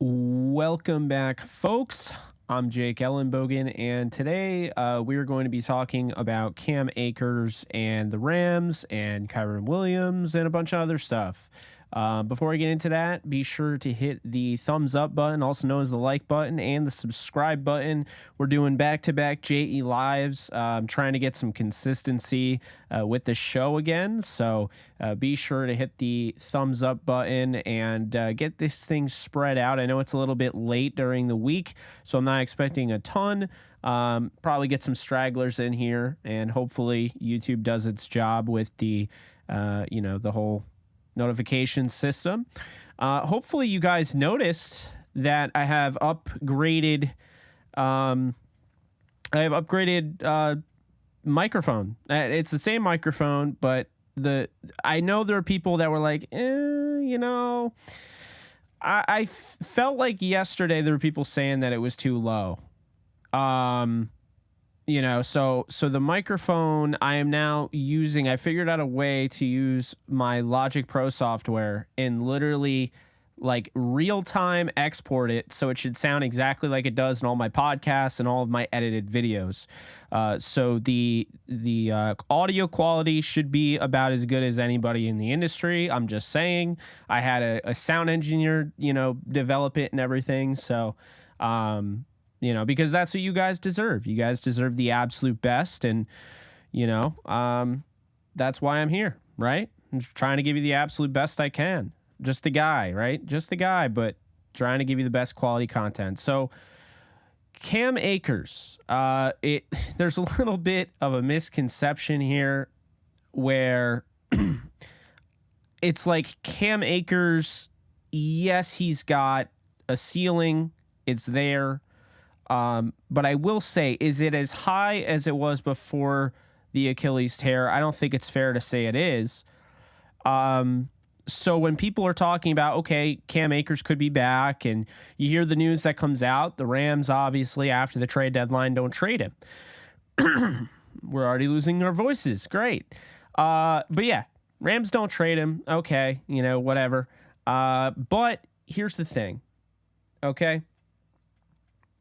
Welcome back, folks. I'm Jake Ellenbogen, and today we are going to be talking about Cam Akers and the Rams and Kyren Williams and a bunch of other stuff. Before I get into that, be sure to hit the thumbs up button, also known as the like button, and the subscribe button. We're doing back-to-back JE Lives. Trying to get some consistency with the show again, so be sure to hit the thumbs up button and get this thing spread out. I know it's a little bit late during the week, so I'm not expecting a ton. Probably get some stragglers in here, and hopefully YouTube does its job with the whole notification system. Hopefully you guys noticed that I have upgraded microphone. It's the same microphone, but I know there are people that were like, I felt like yesterday there were people saying that it was too low. So the microphone I am now using, I figured out a way to use my Logic Pro software and literally like real time export it so it should sound exactly like it does in all my podcasts and all of my edited videos. So the audio quality should be about as good as anybody in the industry. I'm just saying. I had a sound engineer, develop it and everything. So, because that's what you guys deserve. You guys deserve the absolute best. And, that's why I'm here, right? I'm just trying to give you the absolute best I can. Just a guy, right? Just a guy, but trying to give you the best quality content. So Cam Akers, there's a little bit of a misconception here where it's like Cam Akers, yes, he's got a ceiling. It's there. But I will say, is it as high as it was before the Achilles tear? I don't think it's fair to say it is. So when people are talking about, okay, Cam Akers could be back, and you hear the news that comes out, the Rams obviously after the trade deadline don't trade him. We're already losing our voices. Great. But yeah, Rams don't trade him. Okay, whatever. But here's the thing. Okay.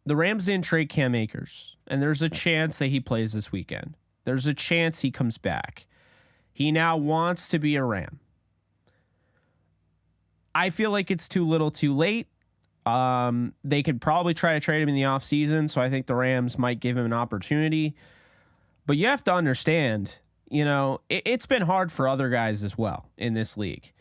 The Rams didn't trade Cam Akers, and there's a chance that he plays this weekend. There's a chance he comes back. He now wants to be a Ram. I feel like it's too little too late. They could probably try to trade him in the offseason, so I think the Rams might give him an opportunity. But you have to understand, it's been hard for other guys as well in this league.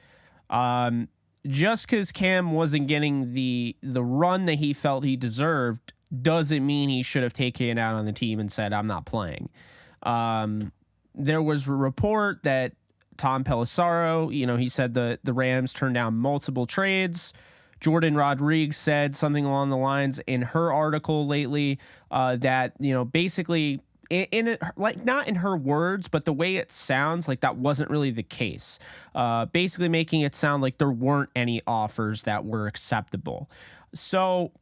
Just because Cam wasn't getting the run that he felt he deserved doesn't mean he should have taken it out on the team and said, I'm not playing. There was a report that Tom Pelissaro, he said the Rams turned down multiple trades. Jordan Rodriguez said something along the lines in her article lately that, basically in it, like not in her words, but the way it sounds like that wasn't really the case. Basically making it sound like there weren't any offers that were acceptable. So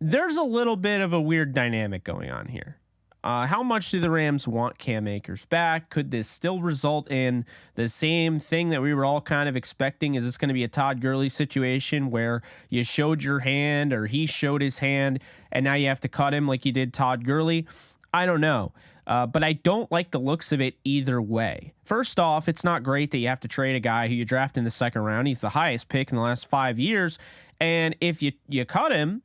there's a little bit of a weird dynamic going on here. How much do the Rams want Cam Akers back? Could this still result in the same thing that we were all kind of expecting? Is this going to be a Todd Gurley situation where you showed your hand or he showed his hand and now you have to cut him like you did Todd Gurley? I don't know. But I don't like the looks of it either way. First off, it's not great that you have to trade a guy who you draft in the second round. He's the highest pick in the last 5 years. And if you cut him,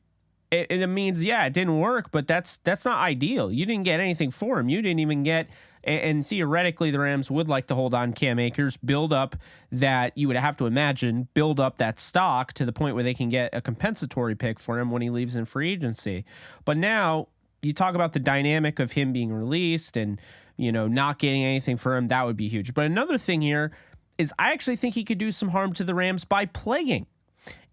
it means, yeah, it didn't work, but that's not ideal. You didn't get anything for him. You didn't even get, and theoretically the Rams would like to hold on Cam Akers, build up that, you would have to imagine, build up that stock to the point where they can get a compensatory pick for him when he leaves in free agency. But now you talk about the dynamic of him being released and, not getting anything for him. That would be huge. But another thing here is I actually think he could do some harm to the Rams by playing.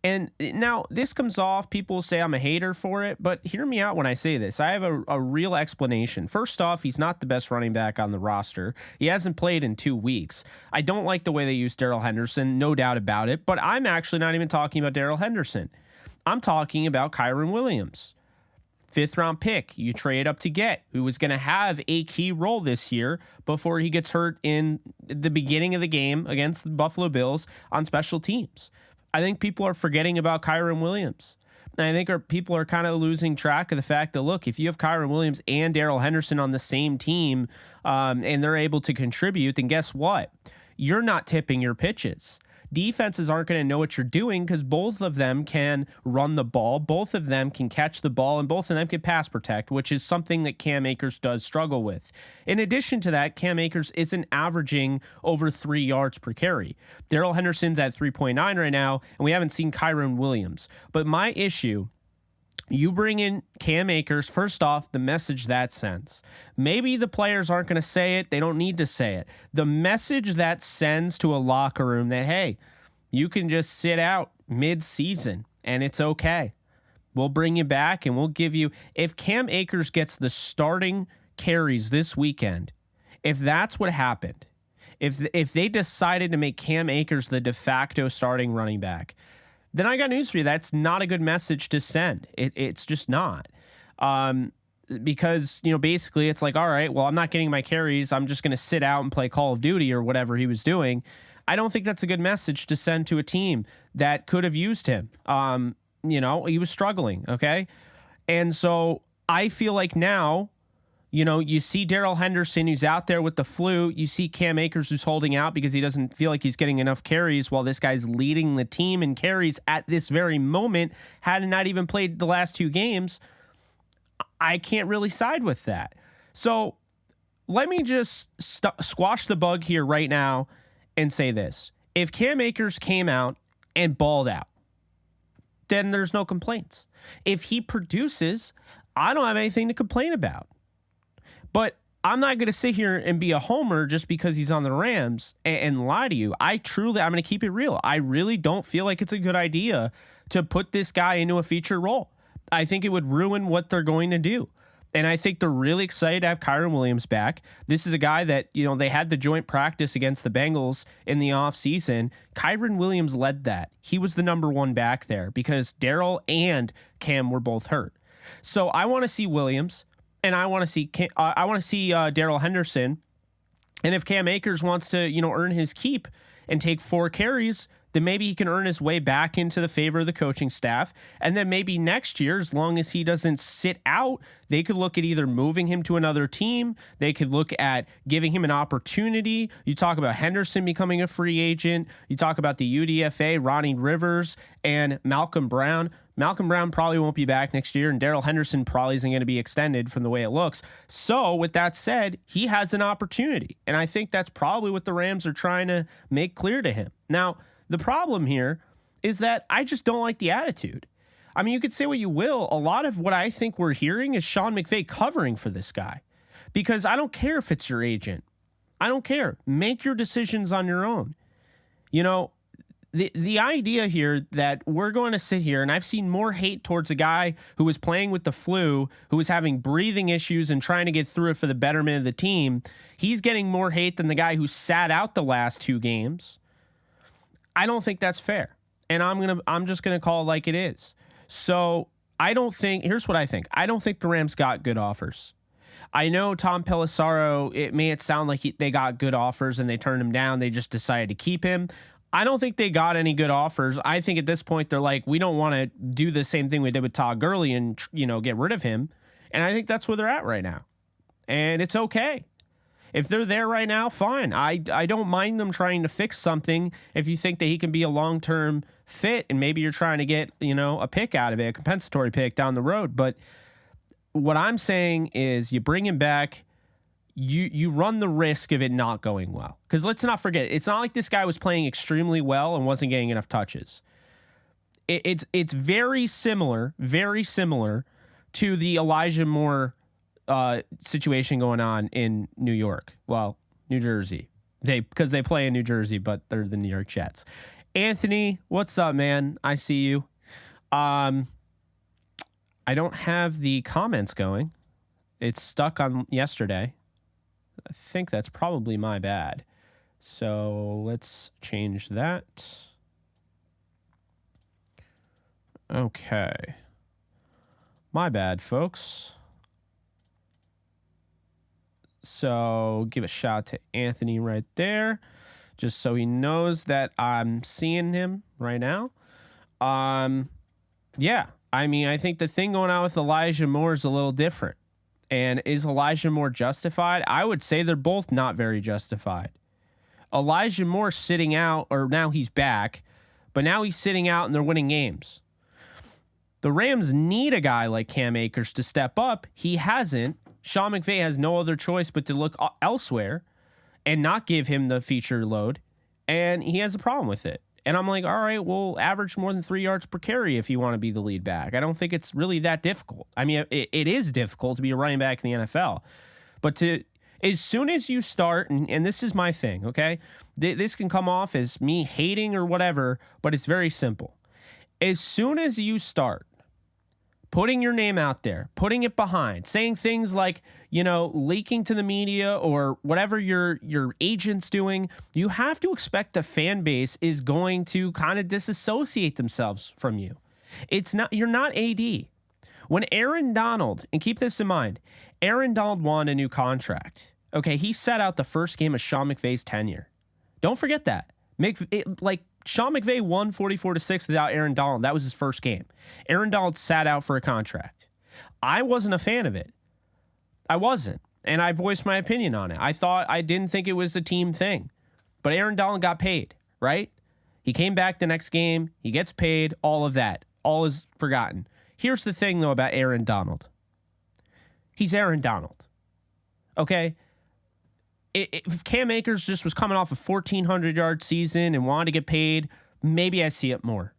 And now this comes off, people say I'm a hater for it, but hear me out when I say this. I have a real explanation. First off, he's not the best running back on the roster. He hasn't played in 2 weeks. I don't like the way they use Darrell Henderson, no doubt about it, but I'm actually not even talking about Darrell Henderson. I'm talking about Kyren Williams. 5th round pick you trade up to get, who was going to have a key role this year before he gets hurt in the beginning of the game against the Buffalo Bills on special teams. I think people are forgetting about Kyren Williams. And I think people are kind of losing track of the fact that, look, if you have Kyren Williams and Darrell Henderson on the same team and they're able to contribute, then guess what? You're not tipping your pitches. Defenses aren't going to know what you're doing because both of them can run the ball, both of them can catch the ball, and both of them can pass protect, which is something that Cam Akers does struggle with. In addition to that, Cam Akers isn't averaging over 3 yards per carry. Darrell Henderson's at 3.9 right now, and we haven't seen Kyren Williams. But my issue, you bring in Cam Akers, first off, the message that sends. Maybe the players aren't going to say it. They don't need to say it. The message that sends to a locker room that, hey, you can just sit out mid-season and it's okay. We'll bring you back and we'll give you, if Cam Akers gets the starting carries this weekend, if that's what happened, if they decided to make Cam Akers the de facto starting running back, then I got news for you. That's not a good message to send. It's just not. Because, basically it's like, all right, well, I'm not getting my carries. I'm just going to sit out and play Call of Duty or whatever he was doing. I don't think that's a good message to send to a team that could have used him. He was struggling, okay? And so I feel like now, you see Darrell Henderson who's out there with the flu. You see Cam Akers who's holding out because he doesn't feel like he's getting enough carries while this guy's leading the team in carries at this very moment, had not even played the last 2 games. I can't really side with that. So let me just squash the bug here right now and say this. If Cam Akers came out and balled out, then there's no complaints. If he produces, I don't have anything to complain about. But I'm not going to sit here and be a homer just because he's on the Rams and lie to you. I'm going to keep it real. I really don't feel like it's a good idea to put this guy into a feature role. I think it would ruin what they're going to do. And I think they're really excited to have Kyren Williams back. This is a guy that, they had the joint practice against the Bengals in the offseason. Kyren Williams led that. He was the number 1 back there because Darrell and Cam were both hurt. So I want to see Williams. And I want to see Darrell Henderson. And if Cam Akers wants to, earn his keep and take 4 carries, then maybe he can earn his way back into the favor of the coaching staff. And then maybe next year, as long as he doesn't sit out, they could look at either moving him to another team. They could look at giving him an opportunity. You talk about Henderson becoming a free agent. You talk about the UDFA, Ronnie Rivers, and Malcolm Brown. Malcolm Brown probably won't be back next year, and Darrell Henderson probably isn't going to be extended from the way it looks. So with that said, he has an opportunity, and I think that's probably what the Rams are trying to make clear to him. Now, the problem here is that I just don't like the attitude. I mean, you could say what you will. A lot of what I think we're hearing is Sean McVay covering for this guy, because I don't care if it's your agent. I don't care. Make your decisions on your own. The idea here that we're going to sit here, and I've seen more hate towards a guy who was playing with the flu, who was having breathing issues and trying to get through it for the betterment of the team. He's getting more hate than the guy who sat out the last 2 games. I don't think that's fair. And I'm just going to call it like it is. So here's what I think. I don't think the Rams got good offers. I know Tom Pelissero, it may sound like they got good offers and they turned him down. They just decided to keep him. I don't think they got any good offers. I think at this point they're like, we don't want to do the same thing we did with Todd Gurley and, get rid of him. And I think that's where they're at right now. And it's okay. If they're there right now, fine. I don't mind them trying to fix something if you think that he can be a long-term fit and maybe you're trying to get, a pick out of it, a compensatory pick down the road. But what I'm saying is you bring him back, you run the risk of it not going well. Because let's not forget, it's not like this guy was playing extremely well and wasn't getting enough touches. It's very similar to the Elijah Moore situation going on in New York. Well, New Jersey. Because they play in New Jersey, but they're the New York Jets. Anthony, what's up, man? I see you. I don't have the comments going. It's stuck on yesterday. I think that's probably my bad. So let's change that. Okay. My bad, folks. So give a shout out to Anthony right there, just so he knows that I'm seeing him right now. Yeah, I mean, I think the thing going on with Elijah Moore is a little different. And is Elijah Moore justified? I would say they're both not very justified. Elijah Moore sitting out, or now he's back, but now he's sitting out and they're winning games. The Rams need a guy like Cam Akers to step up. He hasn't. Sean McVay has no other choice but to look elsewhere and not give him the feature load. And he has a problem with it. And I'm like, all right, well, average more than 3 yards per carry if you want to be the lead back. I don't think it's really that difficult. I mean, it is difficult to be a running back in the NFL. But as soon as you start, and this is my thing, okay? This can come off as me hating or whatever, but it's very simple. As soon as you start putting your name out there, putting it behind, saying things like, leaking to the media or whatever your agent's doing, you have to expect the fan base is going to kind of disassociate themselves from you. You're not AD. When Aaron Donald, and keep this in mind, Aaron Donald won a new contract. Okay, he sat out the first game of Sean McVay's tenure. Don't forget that. Sean McVay won 44-6 without Aaron Donald. That was his first game. Aaron Donald sat out for a contract. I wasn't a fan of it. I wasn't. And I voiced my opinion on it. I didn't think it was a team thing. But Aaron Donald got paid, right? He came back the next game. He gets paid. All of that. All is forgotten. Here's the thing, though, about Aaron Donald. He's Aaron Donald. Okay? If Cam Akers just was coming off a 1,400-yard season and wanted to get paid, maybe I see it more.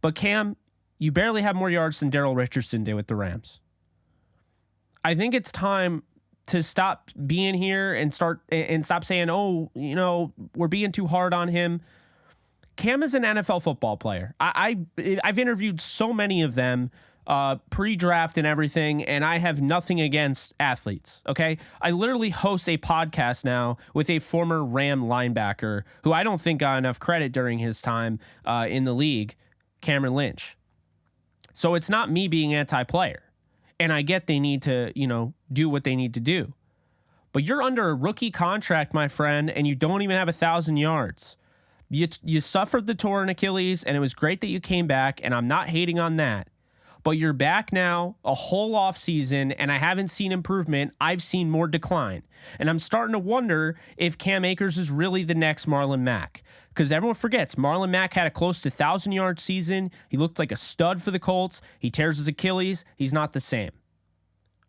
But Cam, you barely have more yards than Darrell Richardson did with the Rams. I think it's time to stop being here and stop saying, we're being too hard on him. Cam is an NFL football player. I've interviewed so many of them pre-draft and everything, and I have nothing against athletes, okay? I literally host a podcast now with a former Ram linebacker who I don't think got enough credit during his time in the league, Cameron Lynch. So it's not me being anti-player. And I get they need to, do what they need to do. But you're under a rookie contract, my friend, and you don't even have 1,000 yards. You suffered the torn Achilles, and it was great that you came back, and I'm not hating on that. But you're back now, a whole off season, and I haven't seen improvement. I've seen more decline. And I'm starting to wonder if Cam Akers is really the next Marlon Mack. Because everyone forgets, Marlon Mack had a close to 1,000-yard season. He looked like a stud for the Colts. He tears his Achilles. He's not the same.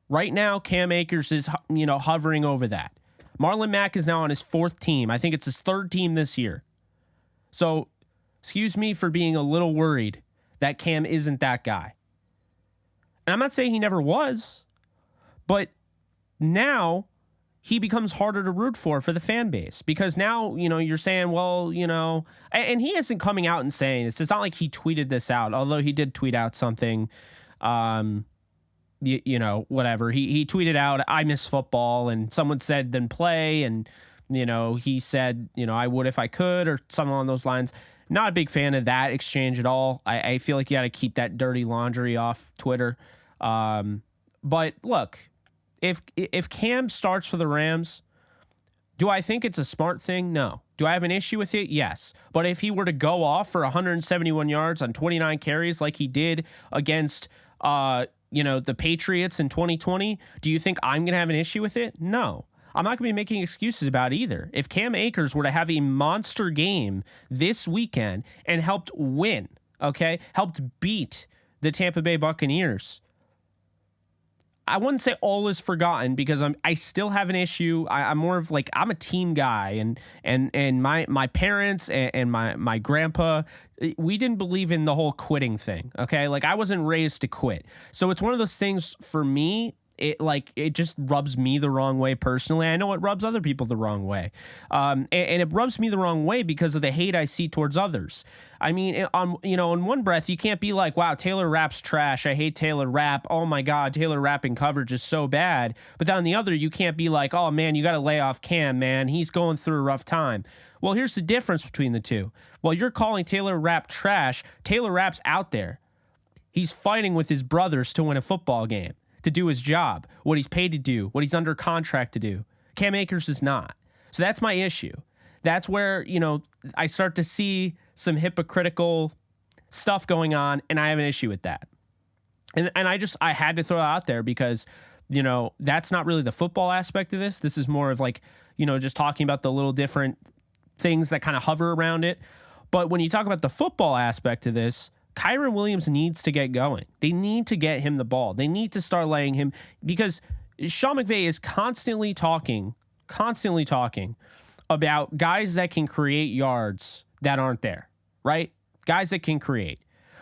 Right now, Cam Akers is, hovering over that. Marlon Mack is now on his 4th team. I think it's his 3rd team this year. So, excuse me for being a little worried that Cam isn't that guy. And I'm not saying he never was, but now he becomes harder to root for the fan base because now, you're saying, well, and he isn't coming out and saying this. It's not like he tweeted this out, although he did tweet out something, whatever. He tweeted out, I miss football, and someone said, then play. And, he said, I would if I could, or something along those lines. Not a big fan of that exchange at all. I feel like you got to keep that dirty laundry off Twitter. But look, if Cam starts for the Rams, do I think it's a smart thing? No. Do I have an issue with it? Yes. But if he were to go off for 171 yards on 29 carries like he did against, the Patriots in 2020, do you think I'm going to have an issue with it? No. I'm not going to be making excuses about it either. If Cam Akers were to have a monster game this weekend and helped win, helped beat the Tampa Bay Buccaneers, I wouldn't say all is forgotten because I still have an issue. I'm more of like, I'm a team guy, and my parents and my grandpa, we didn't believe in the whole quitting thing. Okay. Like I wasn't raised to quit. So it's one of those things for me. It just rubs me the wrong way personally. I know it rubs other people the wrong way. And it rubs me the wrong way because of the hate I see towards others. I mean, in one breath, you can't be like, wow, Taylor Rapp's trash. I hate Taylor Rapp. Oh my God, Taylor Rapp in coverage is so bad. But on the other, you can't be like, oh man, you got to lay off Cam, man. He's going through a rough time. Well, here's the difference between the two. While you're calling Taylor Rapp trash, Taylor Rapp's out there. He's fighting with his brothers to win a football game, to do his job, what he's paid to do, what he's under contract to do. Cam Akers is not. So that's my issue. That's where, I start to see some hypocritical stuff going on, and I have an issue with that. And I had to throw it out there because, that's not really the football aspect of this. This is more of like, just talking about the little different things that kind of hover around it. But when you talk about the football aspect of this, Kyren Williams needs to get going. They need to get him the ball. They need to start laying him, because Sean McVay is constantly talking about guys that can create yards that aren't there, right? Guys that can create.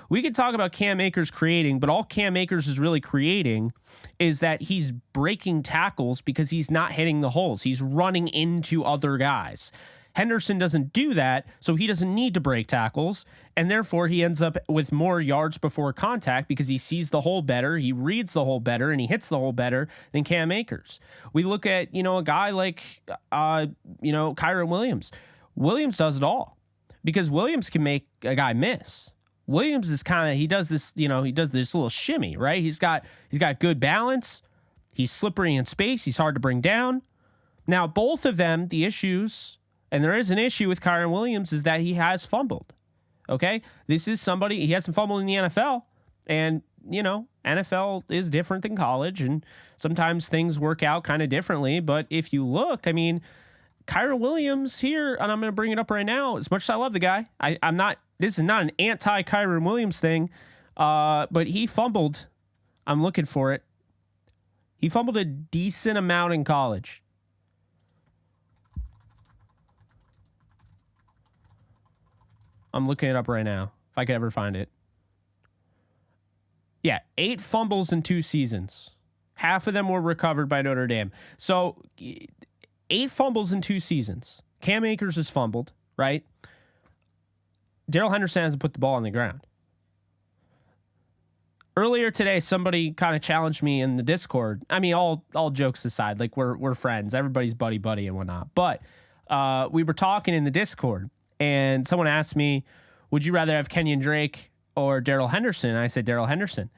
We could talk about Cam Akers creating, but all Cam Akers is really creating is that he's breaking tackles because he's not hitting the holes. He's running into other guys. Henderson doesn't do that, so he doesn't need to break tackles, and therefore he ends up with more yards before contact because he sees the hole better, he reads the hole better, and he hits the hole better than Cam Akers. We look at, a guy like, Kyren Williams. Williams does it all because Williams can make a guy miss. Williams is he does this little shimmy, right? He's got good balance. He's slippery in space. He's hard to bring down. Now, both of them, the issues, and there is an issue with Kyren Williams, is that he has fumbled. Okay? This is somebody, he hasn't fumbled in the NFL. And, NFL is different than college, and sometimes things work out kind of differently. But if you look, Kyren Williams here, and I'm going to bring it up right now, as much as I love the guy, this is not an anti-Kyren Williams thing, but he fumbled. I'm looking for it. He fumbled a decent amount in college. I'm looking it up right now, if I could ever find it. Yeah, 8 fumbles in 2 seasons. Half of them were recovered by Notre Dame. So 8 fumbles in 2 seasons. Cam Akers has fumbled, right? Darrell Henderson hasn't put the ball on the ground. Earlier today, somebody kind of challenged me in the Discord. All jokes aside, like we're friends. Everybody's buddy and whatnot. But we were talking in the Discord, and someone asked me, would you rather have Kenyon Drake or Darrell Henderson? And I said Darrell Henderson.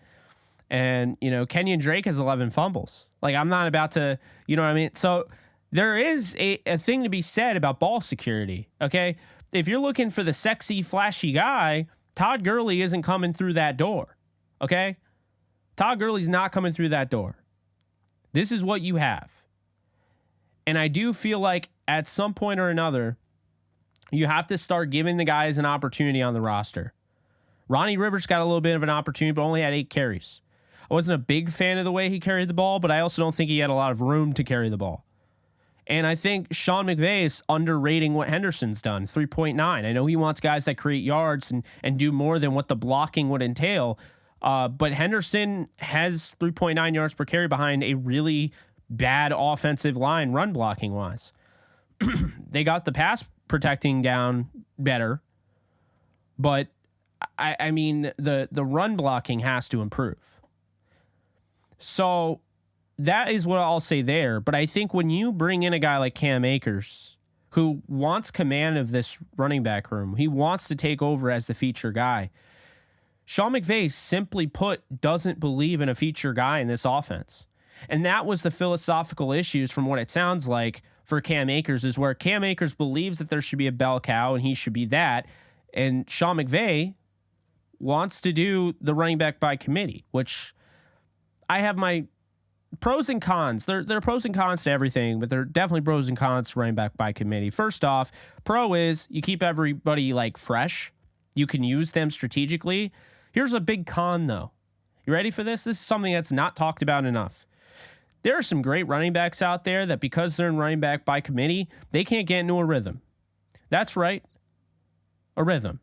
And, Kenyon Drake has 11 fumbles. Like, I'm not about to, So there is a thing to be said about ball security, okay? If you're looking for the sexy, flashy guy, Todd Gurley isn't coming through that door, okay? Todd Gurley's not coming through that door. This is what you have. And I do feel like at some point or another, you have to start giving the guys an opportunity on the roster. Ronnie Rivers got a little bit of an opportunity, but only had 8 carries. I wasn't a big fan of the way he carried the ball, but I also don't think he had a lot of room to carry the ball. And I think Sean McVay is underrating what Henderson's done, 3.9. I know he wants guys that create yards and do more than what the blocking would entail, but Henderson has 3.9 yards per carry behind a really bad offensive line run blocking wise. They got the pass protecting down better, but the run blocking has to improve. So that is what I'll say there. But I think when you bring in a guy like Cam Akers, who wants command of this running back room, he wants to take over as the feature guy. Sean McVay, simply put, doesn't believe in a feature guy in this offense. And that was the philosophical issues from what it sounds like for Cam Akers, is where Cam Akers believes that there should be a bell cow and he should be that. And Sean McVay wants to do the running back by committee, which I have my pros and cons. There are pros and cons to everything, but there are definitely pros and cons to running back by committee. First off, pro is you keep everybody like fresh. You can use them strategically. Here's a big con though. You ready for this? This is something that's not talked about enough. There are some great running backs out there that because they're in running back by committee, they can't get into a rhythm. That's right. A rhythm.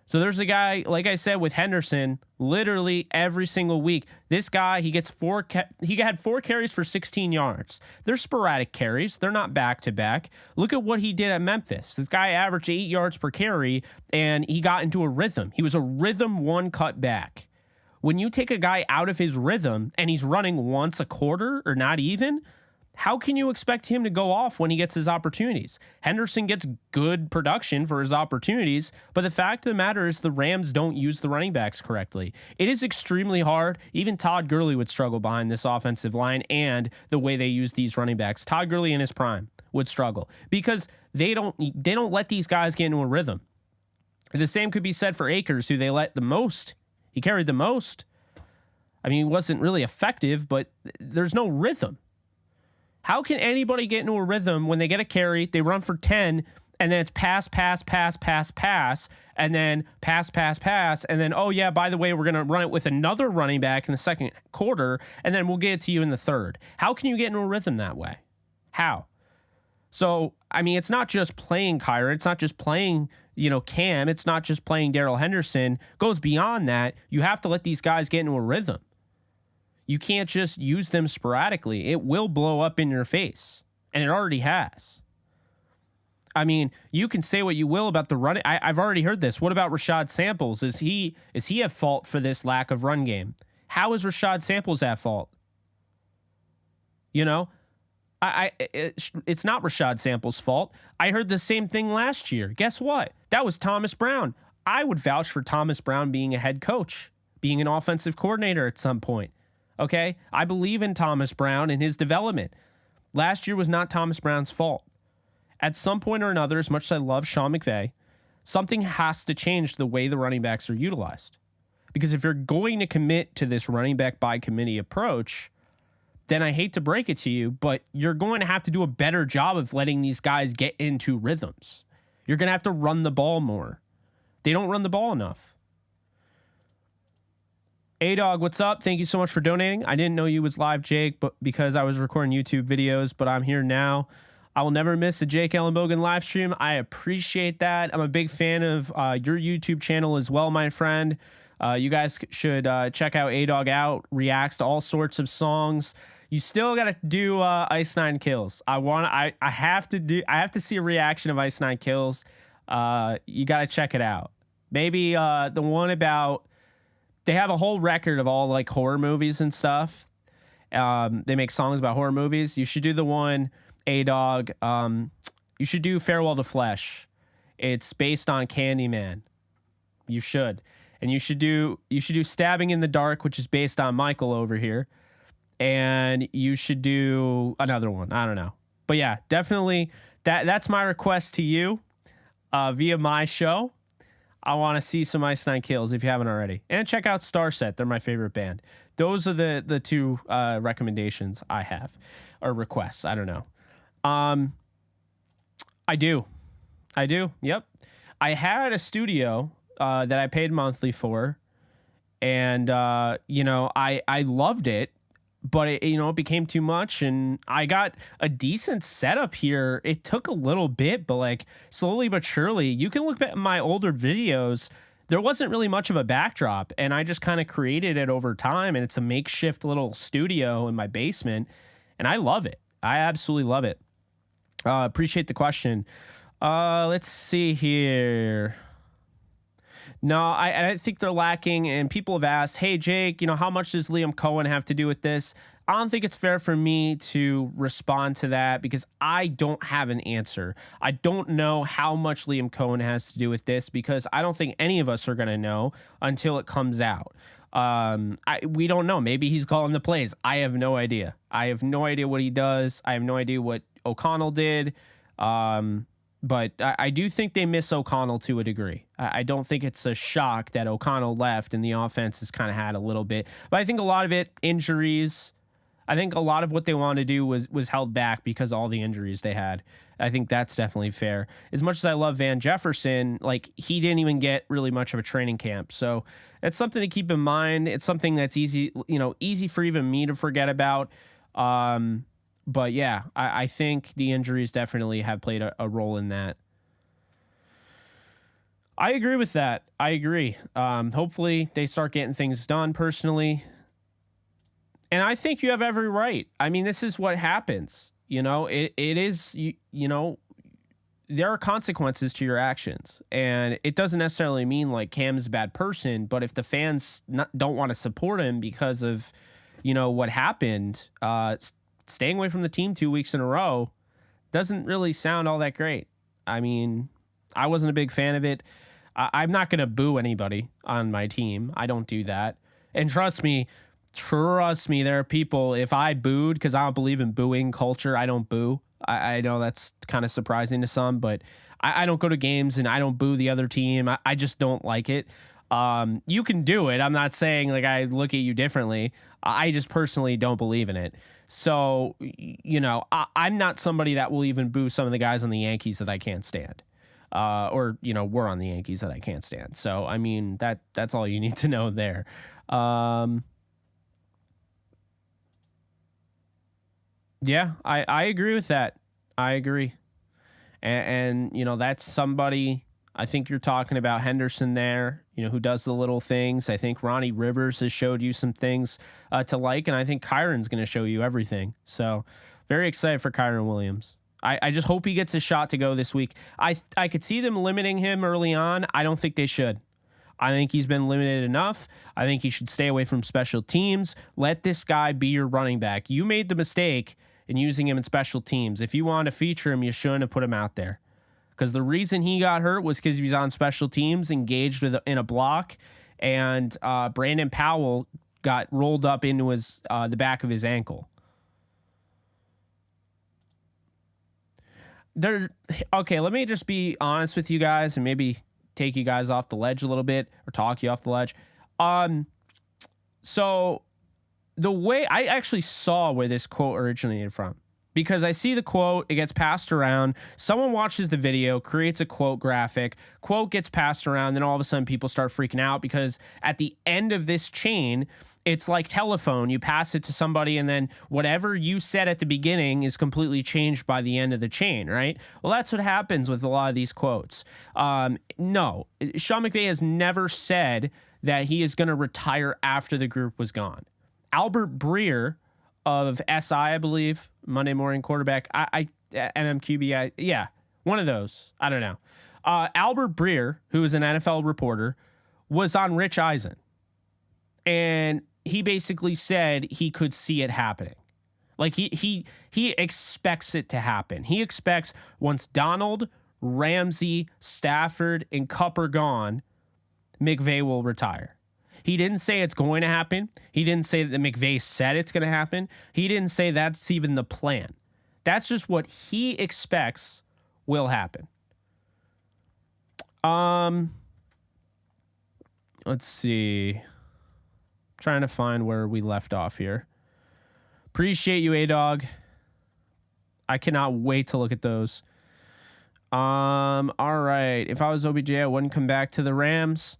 So there's a guy, like I said, with Henderson, literally every single week. This guy, he had 4 carries for 16 yards. They're sporadic carries. They're not back-to-back. Look at what he did at Memphis. This guy averaged 8 yards per carry, and he got into a rhythm. He was a rhythm one cut back. When you take a guy out of his rhythm and he's running once a quarter or not even, how can you expect him to go off when he gets his opportunities? Henderson gets good production for his opportunities, but the fact of the matter is the Rams don't use the running backs correctly. It is extremely hard. Even Todd Gurley would struggle behind this offensive line and the way they use these running backs. Todd Gurley in his prime would struggle because they don't let these guys get into a rhythm. The same could be said for Akers, who they let the most. He carried the most. I mean, he wasn't really effective, but there's no rhythm. How can anybody get into a rhythm when they get a carry, they run for 10, and then it's pass, pass, pass, pass, pass, and then pass, pass, pass, and then, oh, yeah, by the way, we're going to run it with another running back in the second quarter, and then we'll get it to you in the third. How can you get into a rhythm that way? How? So, I mean, it's not just playing Kyren. It's not just playing, Cam. It's not just playing Darrell Henderson. It goes beyond that. You have to let these guys get into a rhythm. You can't just use them sporadically. It will blow up in your face, and it already has. I mean, you can say what you will about the running. I've already heard this. What about Rashad Samples? Is he at fault for this lack of run game? How is Rashad Samples at fault? It's not Rashad Samples' fault. I heard the same thing last year. Guess what? That was Thomas Brown. I would vouch for Thomas Brown being a head coach, being an offensive coordinator at some point. Okay? I believe in Thomas Brown and his development. Last year was not Thomas Brown's fault. At some point or another, as much as I love Sean McVay, something has to change the way the running backs are utilized. Because if you're going to commit to this running back by committee approach, then I hate to break it to you, but you're going to have to do a better job of letting these guys get into rhythms. You're going to have to run the ball more. They don't run the ball enough. A-Dog, what's up? Thank you so much for donating. I didn't know you was live, Jake, but because I was recording YouTube videos, but I'm here now. I will never miss a Jake Ellenbogen live stream. I appreciate that. I'm a big fan of your YouTube channel as well, my friend. You guys should check out A-Dog out. Reacts to all sorts of songs. You still got to do Ice Nine Kills. I have to see a reaction of Ice Nine Kills. You got to check it out. Maybe the one about, they have a whole record of all like horror movies and stuff. They make songs about horror movies. You should do the one, A-Dog. You should do Farewell to Flesh. It's based on Candyman. You should. And you should do Stabbing in the Dark, which is based on Michael over here. And you should do another one. I don't know. But yeah, definitely that's my request to you via my show. I want to see some Ice Nine Kills if you haven't already. And check out Starset. They're my favorite band. Those are the two recommendations I have, or requests. I don't know. I do. Yep. I had a studio that I paid monthly for, and I loved it, but it became too much, and I got a decent setup here. It took a little bit, but like slowly but surely, you can look at my older videos. There wasn't really much of a backdrop, and I just kind of created it over time, and it's a makeshift little studio in my basement, and I love it. I absolutely love it. Appreciate the question. Let's see here. No, I think they're lacking, and people have asked, hey, Jake, how much does Liam Cohen have to do with this? I don't think it's fair for me to respond to that because I don't have an answer. I don't know how much Liam Cohen has to do with this because I don't think any of us are going to know until it comes out. We don't know. Maybe he's calling the plays. I have no idea. I have no idea what he does. I have no idea what O'Connell did. But I do think they miss O'Connell to a degree. I don't think it's a shock that O'Connell left and the offense has kind of had a little bit. But I think a lot of it, injuries. I think a lot of what they wanted to do was held back because of all the injuries they had. I think that's definitely fair. As much as I love Van Jefferson, he didn't even get really much of a training camp. So that's something to keep in mind. It's something that's easy for even me to forget about. But yeah, I think the injuries definitely have played a role in that. I agree with that. I agree. Hopefully they start getting things done personally. And I think you have every right. I mean, this is what happens. It is, there are consequences to your actions. And it doesn't necessarily mean like Cam's a bad person, but if the fans don't want to support him because of, what happened, staying away from the team 2 weeks in a row doesn't really sound all that great. I mean, I wasn't a big fan of it. I'm not going to boo anybody on my team. I don't do that. And trust me, there are people, if I booed, because I don't believe in booing culture, I don't boo. I know that's kind of surprising to some, but I don't go to games and I don't boo the other team. I just don't like it. You can do it. I'm not saying like I look at you differently. I just personally don't believe in it. So, I'm not somebody that will even boo some of the guys on the Yankees that I can't stand. Or we're on the Yankees that I can't stand. So, I mean, that's all you need to know there. Yeah, I agree with that. I agree. And that's somebody, I think you're talking about Henderson there, who does the little things. I think Ronnie Rivers has showed you some things to like, and I think Kyren's going to show you everything. So very excited for Kyren Williams. I just hope he gets a shot to go this week. I could see them limiting him early on. I don't think they should. I think he's been limited enough. I think he should stay away from special teams. Let this guy be your running back. You made the mistake in using him in special teams. If you wanted to feature him, you shouldn't have put him out there. Because the reason he got hurt was because he was on special teams, engaged in a block, and Brandon Powell got rolled up into the back of his ankle. Okay, let me just be honest with you guys and maybe take you guys off the ledge a little bit or talk you off the ledge. So the way I actually saw where this quote originated from, because I see the quote, it gets passed around. Someone watches the video, creates a quote graphic, quote gets passed around, then all of a sudden people start freaking out because at the end of this chain, it's like telephone. You pass it to somebody and then whatever you said at the beginning is completely changed by the end of the chain, right? Well, that's what happens with a lot of these quotes. No, Sean McVay has never said that he is going to retire after the group was gone. Albert Breer of SI, I believe, Monday Morning Quarterback, MMQB, yeah, one of those. I don't know. Albert Breer, who is an NFL reporter, was on Rich Eisen, and he basically said he could see it happening. Like he expects it to happen. He expects once Donald, Ramsey, Stafford, and Kupp are gone, McVay will retire. He didn't say it's going to happen. He didn't say that McVay said it's going to happen. He didn't say that's even the plan. That's just what he expects will happen. Let's see. Trying to find where we left off here. Appreciate you, A-Dog. I cannot wait to look at those. All right. If I was OBJ, I wouldn't come back to the Rams.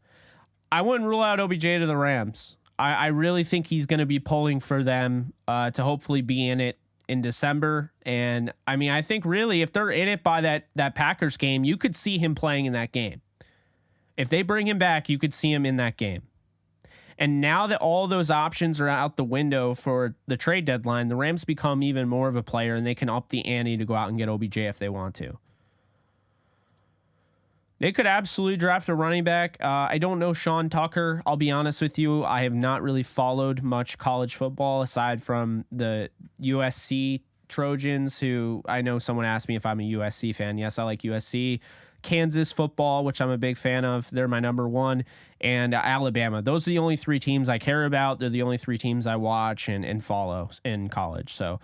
I wouldn't rule out OBJ to the Rams. I really think he's going to be pulling for them to hopefully be in it in December. And I mean, I think really if they're in it by that Packers game, you could see him playing in that game. If they bring him back, you could see him in that game. And now that all those options are out the window for the trade deadline, the Rams become even more of a player and they can up the ante to go out and get OBJ if they want to. They could absolutely draft a running back. I don't know Sean Tucker. I'll be honest with you. I have not really followed much college football aside from the USC Trojans, who I know someone asked me if I'm a USC fan. Yes, I like USC. Kansas football, which I'm a big fan of. They're my number one. And Alabama. Those are the only three teams I care about. They're the only three teams I watch and follow in college. So,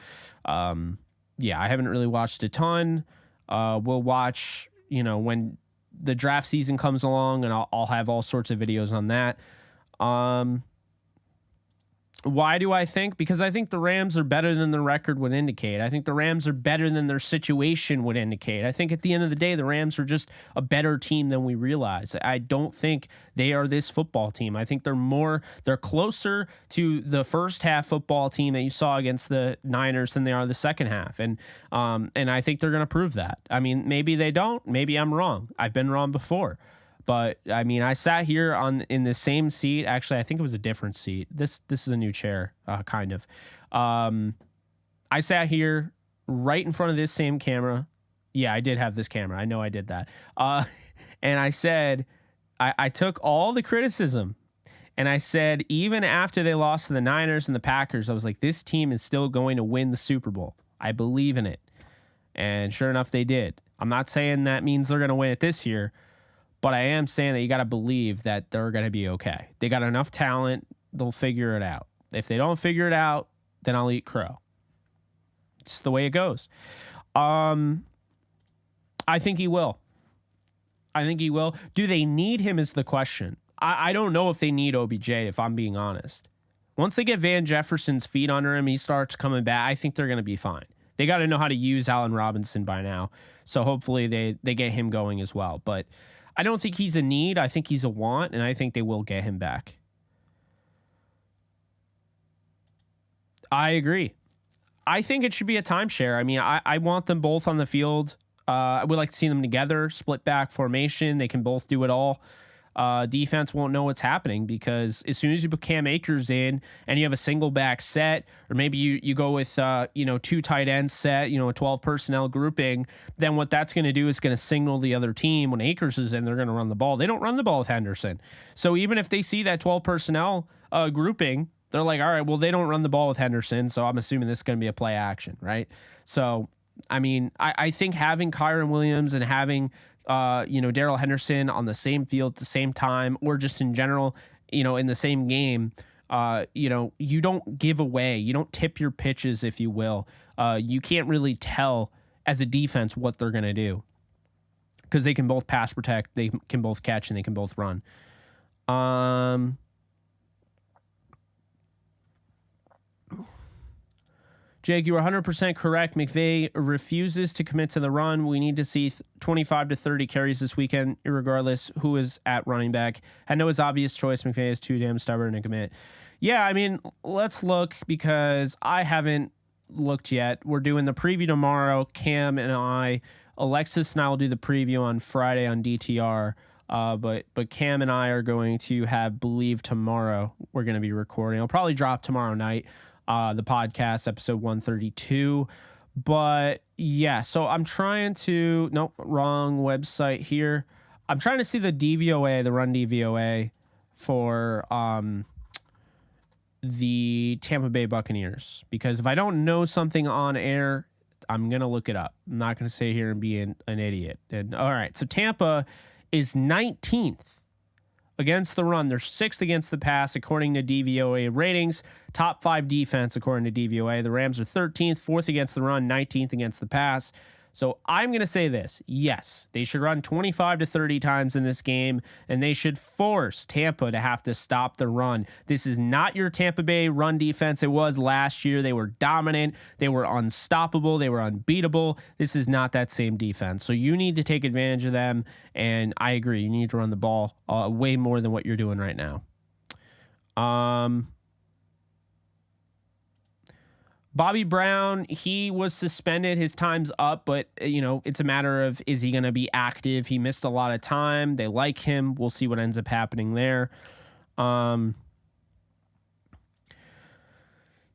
yeah, I haven't really watched a ton. We'll watch, when the draft season comes along, and I'll have all sorts of videos on that. Why do I think? Because I think the Rams are better than the record would indicate. I think the Rams are better than their situation would indicate. I think at the end of the day, the Rams are just a better team than we realize. I don't think they are this football team. I think they're closer to the first half football team that you saw against the Niners than they are the second half. And I think they're going to prove that. I mean, maybe they don't. Maybe I'm wrong. I've been wrong before. But I mean, I sat here in the same seat. Actually, I think it was a different seat. This is a new chair, kind of. I sat here right in front of this same camera. Yeah, I did have this camera. I know I did that. And I said, I took all the criticism, and I said, even after they lost to the Niners and the Packers, I was like, this team is still going to win the Super Bowl. I believe in it. And sure enough, they did. I'm not saying that means they're going to win it this year. But I am saying that you got to believe that they're going to be okay. They got enough talent. They'll figure it out. If they don't figure it out, then I'll eat crow. It's the way it goes. I think he will. Do they need him is the question. I don't know if they need OBJ, if I'm being honest. Once they get Van Jefferson's feet under him, he starts coming back, I think they're going to be fine. They got to know how to use Allen Robinson by now. So hopefully they get him going as well. But I don't think he's a need. I think he's a want, and I think they will get him back. I agree. I think it should be a timeshare. I mean, I want them both on the field. I would like to see them together, split back formation. They can both do it all. Defense won't know what's happening because as soon as you put Cam Akers in and you have a single back set, or maybe you go with two tight ends set, a 12 personnel grouping, then what that's going to do is going to signal the other team when Akers is in, they're going to run the ball. They don't run the ball with Henderson. So even if they see that 12 personnel grouping, they're like, all right, well, they don't run the ball with Henderson, so I'm assuming this is going to be a play action, right? So, I mean, I think having Kyren Williams and having Darrell Henderson on the same field at the same time, or just in general, in the same game, you don't give away, you don't tip your pitches, if you will. You can't really tell as a defense what they're going to do because they can both pass protect, they can both catch, and they can both run. Jake, you were 100% correct. McVay refuses to commit to the run. We need to see 25 to 30 carries this weekend, regardless who is at running back. I know his obvious choice. McVay is too damn stubborn to commit. Yeah, I mean, let's look because I haven't looked yet. We're doing the preview tomorrow. Cam and I, Alexis and I will do the preview on Friday on DTR. But Cam and I are going to have Believe tomorrow. We're going to be recording. I'll probably drop tomorrow night. The podcast, episode 132. But yeah, so I'm trying to, nope, wrong website here. I'm trying to see the DVOA, the run DVOA for the Tampa Bay Buccaneers. Because if I don't know something on air, I'm going to look it up. I'm not going to sit here and be an idiot. And all right, so Tampa is 19th. Against the run. They're 6th against the pass, according to DVOA ratings. Top 5 defense, according to DVOA. The Rams are 13th, 4th against the run, 19th against the pass. So I'm going to say this. Yes, they should run 25 to 30 times in this game, and they should force Tampa to have to stop the run. This is not your Tampa Bay run defense it was last year. They were dominant. They were unstoppable. They were unbeatable. This is not that same defense. So you need to take advantage of them, and I agree. You need to run the ball way more than what you're doing right now. Bobby Brown, he was suspended. His time's up, but, it's a matter of, is he going to be active? He missed a lot of time. They like him. We'll see what ends up happening there.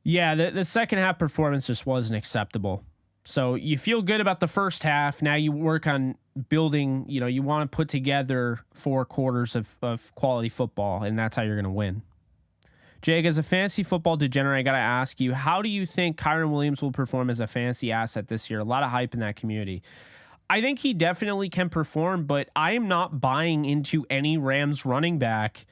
Yeah, the second half performance just wasn't acceptable. So you feel good about the first half. Now you work on building, you want to put together 4 quarters of quality football, and that's how you're going to win. Jake, as a fantasy football degenerate, I got to ask you, how do you think Kyren Williams will perform as a fantasy asset this year? A lot of hype in that community. I think he definitely can perform, but I am not buying into any Rams running back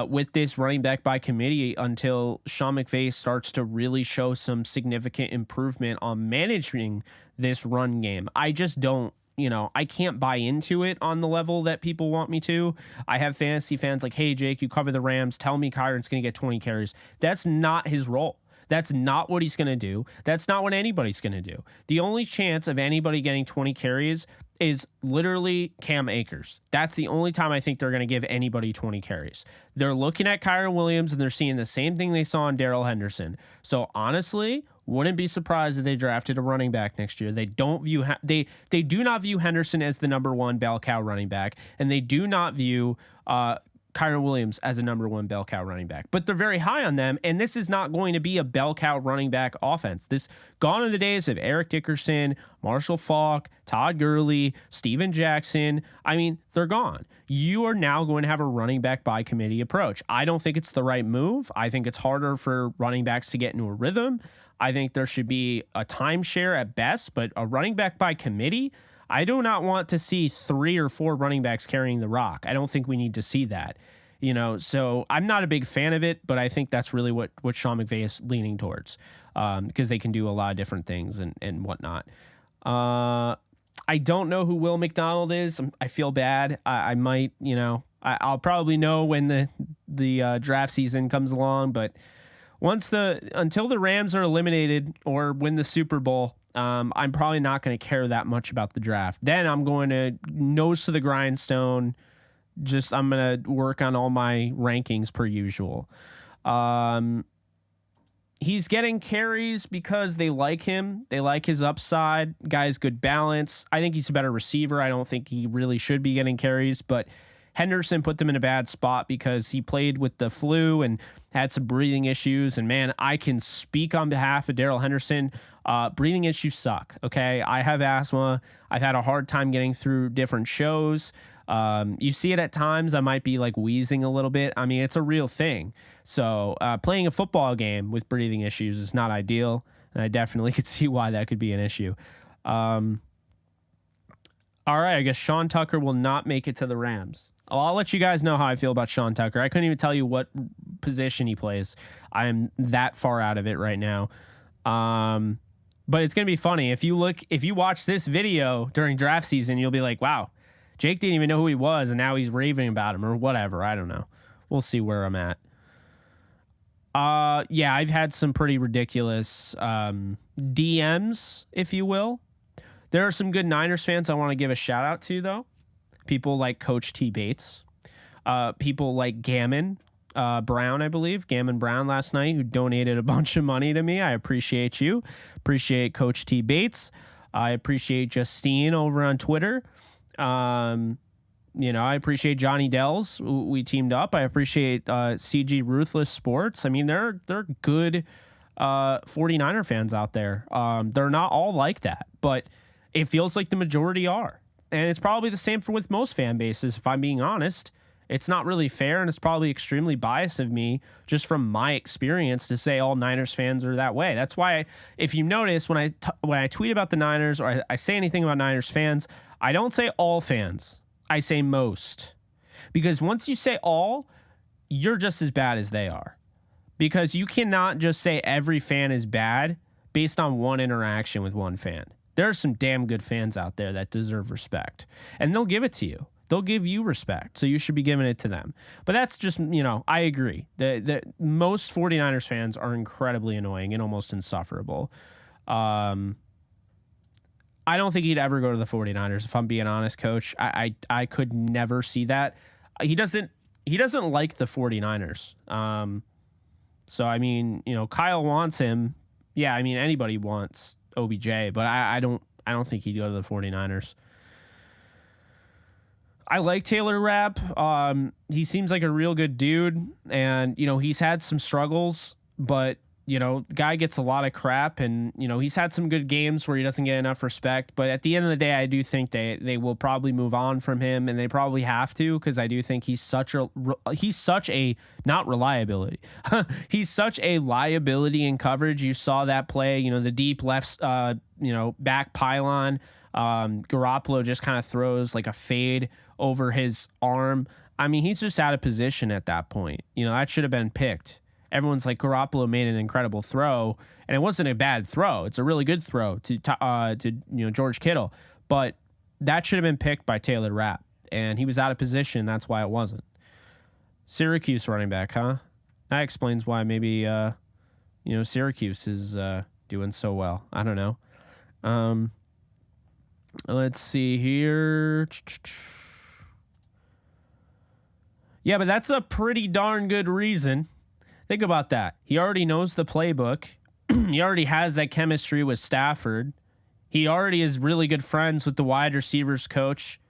with this running back by committee until Sean McVay starts to really show some significant improvement on managing this run game. I just don't. I can't buy into it on the level that people want me to. I have fantasy fans like, hey, Jake, you cover the Rams. Tell me Kyren's going to get 20 carries. That's not his role. That's not what he's going to do. That's not what anybody's going to do. The only chance of anybody getting 20 carries is literally Cam Akers. That's the only time I think they're going to give anybody 20 carries. They're looking at Kyren Williams and they're seeing the same thing they saw in Darrell Henderson. So honestly, wouldn't be surprised if they drafted a running back next year. They don't view they do not view Henderson as the number 1 bell cow running back, and they do not view Kyren Williams as a number 1 bell cow running back. But they're very high on them, and this is not going to be a bell cow running back offense. This gone are the days of Eric Dickerson, Marshall Faulk, Todd Gurley, Steven Jackson. I mean, they're gone. You are now going to have a running back by committee approach. I don't think it's the right move. I think it's harder for running backs to get into a rhythm. I think there should be a timeshare at best, but a running back by committee, I do not want to see 3 or 4 running backs carrying the rock. I don't think we need to see that, so I'm not a big fan of it, but I think that's really what Sean McVay is leaning towards because they can do a lot of different things and whatnot. I don't know who Will McDonald is. I feel bad. I might, I'll probably know when the draft season comes along, but until the Rams are eliminated or win the Super Bowl, I'm probably not going to care that much about the draft. Then I'm going to nose to the grindstone. I'm going to work on all my rankings per usual. He's getting carries because they like him. They like his upside. Guy's good balance. I think he's a better receiver. I don't think he really should be getting carries, but Henderson put them in a bad spot because he played with the flu and had some breathing issues. And man, I can speak on behalf of Darrell Henderson. Breathing issues suck. Okay. I have asthma. I've had a hard time getting through different shows. You see it at times. I might be like wheezing a little bit. I mean, it's a real thing. So playing a football game with breathing issues is not ideal. And I definitely could see why that could be an issue. All right. I guess Sean Tucker will not make it to the Rams. I'll let you guys know how I feel about Sean Tucker. I couldn't even tell you what position he plays. I am that far out of it right now. But it's going to be funny. If you watch this video during draft season, you'll be like, wow, Jake didn't even know who he was, and now he's raving about him or whatever. I don't know. We'll see where I'm at. Yeah, I've had some pretty ridiculous DMs, if you will. There are some good Niners fans I want to give a shout out to, though. People like Coach T. Bates. People like Gammon Brown, I believe. Gammon Brown last night, who donated a bunch of money to me. I appreciate you. Appreciate Coach T. Bates. I appreciate Justine over on Twitter. I appreciate Johnny Dells. We teamed up. I appreciate CG Ruthless Sports. I mean, they're good 49er fans out there. They're not all like that, but it feels like the majority are. And it's probably the same with most fan bases, if I'm being honest. It's not really fair, and it's probably extremely biased of me, just from my experience, to say all Niners fans are that way. That's why, if you notice, when I tweet about the Niners or I say anything about Niners fans, I don't say all fans. I say most. Because once you say all, you're just as bad as they are. Because you cannot just say every fan is bad based on one interaction with one fan. There are some damn good fans out there that deserve respect. And they'll give it to you. They'll give you respect. So you should be giving it to them. But that's just, I agree. The most 49ers fans are incredibly annoying and almost insufferable. I don't think he'd ever go to the 49ers, if I'm being honest, Coach. I could never see that. He doesn't like the 49ers. So, I mean, Kyle wants him. Yeah, I mean, anybody wants OBJ, but I don't think he'd go to the 49ers. I like Taylor Rapp. He seems like a real good dude, and he's had some struggles, but the guy gets a lot of crap, and he's had some good games where he doesn't get enough respect. But at the end of the day, I do think they will probably move on from him, and they probably have to, because I do think he's such a not reliability. He's such a liability in coverage. You saw that play, the deep left, back pylon. Garoppolo just kind of throws like a fade over his arm. I mean, he's just out of position at that point. That should have been picked. Everyone's like, Garoppolo made an incredible throw, and it wasn't a bad throw. It's a really good throw to George Kittle, but that should have been picked by Taylor Rapp, and he was out of position. That's why it wasn't. Syracuse running back, huh? That explains why maybe Syracuse is doing so well. I don't know. Let's see here. Yeah, but that's a pretty darn good reason. Think about that. He already knows the playbook. He already has that chemistry with Stafford. He already is really good friends with the wide receivers coach,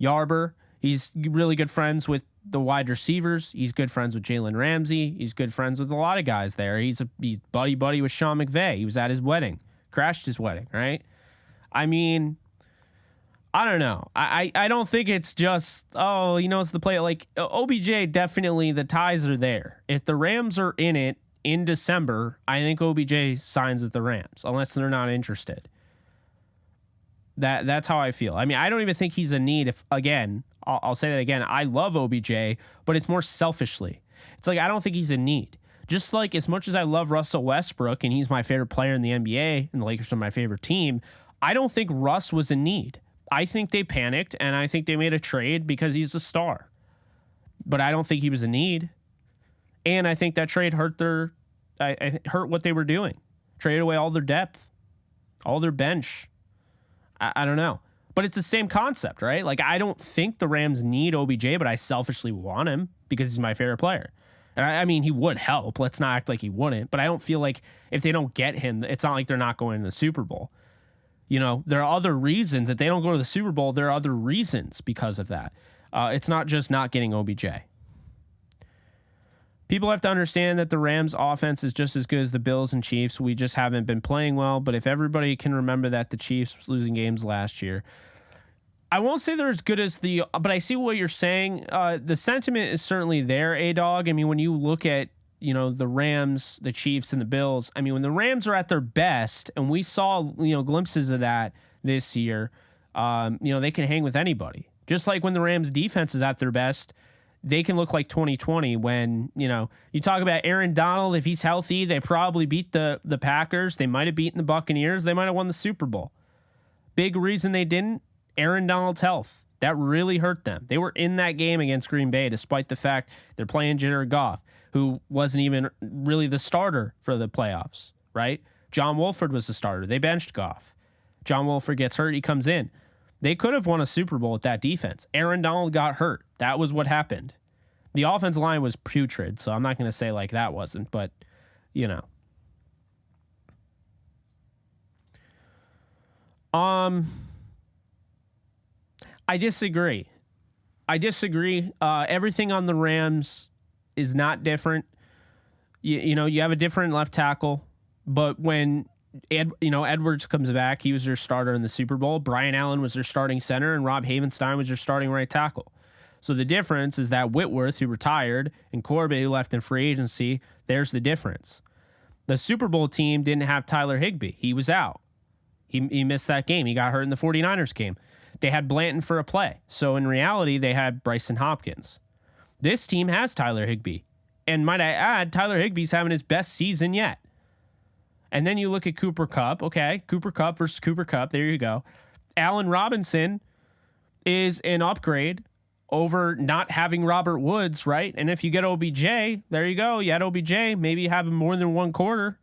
Yarber. He's really good friends with the wide receivers. He's good friends with Jalen Ramsey. He's good friends with a lot of guys there. He's buddy with Sean McVay. He was at his wedding. Crashed his wedding, right? I mean, I don't know. I don't think it's just, he knows the play. Like, OBJ, definitely the ties are there. If the Rams are in it in December, I think OBJ signs with the Rams, unless they're not interested. That's how I feel. I mean, I don't even think he's a need. If, again, I'll say that again, I love OBJ, but it's more selfishly. It's like, I don't think he's a need. Just like as much as I love Russell Westbrook and he's my favorite player in the NBA and the Lakers are my favorite team, I don't think Russ was a need. I think they panicked, and I think they made a trade because he's a star. but I don't think he was a need. And I think that trade hurt hurt what they were doing. Traded away all their depth, all their bench. I don't know. But it's the same concept, right? Like, I don't think the Rams need OBJ, but I selfishly want him because he's my favorite player. And I mean, he would help. Let's not act like he wouldn't. But I don't feel like if they don't get him, it's not like they're not going to the Super Bowl. You know, there are other reasons. If they don't go to the Super Bowl, there are other reasons because of that. It's not just not getting OBJ. People have to understand that the Rams offense is just as good as the Bills and Chiefs. We just haven't been playing well. But if everybody can remember that the Chiefs was losing games last year, I won't say they're as good as but I see what you're saying. The sentiment is certainly there, A-Dog. I mean, when you look at, you know, the Rams, the Chiefs, and the Bills, I mean, when the Rams are at their best, and we saw, you know, glimpses of that this year, you know, they can hang with anybody. Just like when the Rams defense is at their best, they can look like 2020 when, you know, you talk about Aaron Donald. If he's healthy, they probably beat the Packers. They might have beaten the Buccaneers. They might have won the Super Bowl. Big reason they didn't, Aaron Donald's health. That really hurt them. They were in that game against Green Bay, despite the fact they're playing Jared Goff, who wasn't even really the starter for the playoffs, right? John Wolford was the starter. They benched Goff. John Wolford gets hurt. He comes in. They could have won a Super Bowl with that defense. Aaron Donald got hurt. That was what happened. The offensive line was putrid, so I'm not going to say like that wasn't, but, you know. I disagree. Everything on the Rams is not different. You know, you have a different left tackle, but when Edwards comes back, he was their starter in the Super Bowl. Brian Allen was their starting center, and Rob Havenstein was their starting right tackle. So the difference is that Whitworth, who retired, and Corbett, who left in free agency, there's the difference. The Super Bowl team didn't have Tyler Higbee. He was out. He missed that game. He got hurt in the 49ers game. They had Blanton for a play. So in reality, they had Bryson Hopkins. This team has Tyler Higbee. And might I add, Tyler Higbee's having his best season yet. And then you look at Cooper Kupp. Okay, Cooper Kupp versus Cooper Kupp. There you go. Allen Robinson is an upgrade over not having Robert Woods, right? And if you get OBJ, there you go. You had OBJ. Maybe you have him more than one quarter.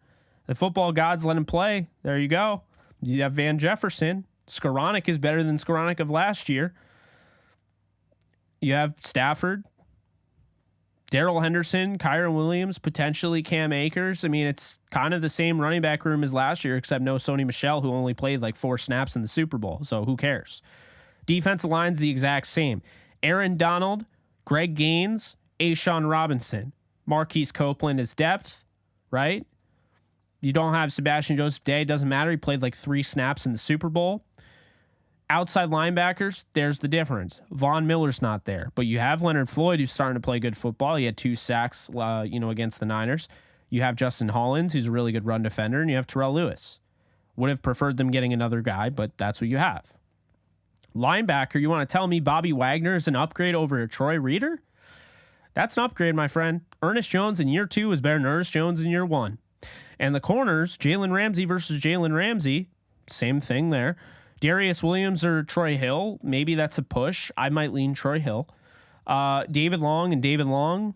The football gods let him play. There you go. You have Van Jefferson. Skoranek is better than Skoranek of last year. You have Stafford, Darrell Henderson, Kyren Williams, potentially Cam Akers. I mean, it's kind of the same running back room as last year, except no Sony Michel, who only played like 4 snaps in the Super Bowl. So who cares? Defensive line's the exact same. Aaron Donald, Greg Gaines, A'Shawn Robinson. Marquise Copeland is depth, right? You don't have Sebastian Joseph Day. Doesn't matter. He played like 3 snaps in the Super Bowl. Outside linebackers, there's the difference. Von Miller's not there, but you have Leonard Floyd, who's starting to play good football. He had 2 sacks, against the Niners. You have Justin Hollins, who's a really good run defender, and you have Terrell Lewis. Would have preferred them getting another guy, but that's what you have. Linebacker, you want to tell me Bobby Wagner is an upgrade over Troy Reeder? That's an upgrade, my friend. Ernest Jones in year 2 is better than Ernest Jones in year 1. And the corners, Jalen Ramsey versus Jalen Ramsey, same thing there. Darius Williams or Troy Hill, maybe that's a push. I might lean Troy Hill. David Long,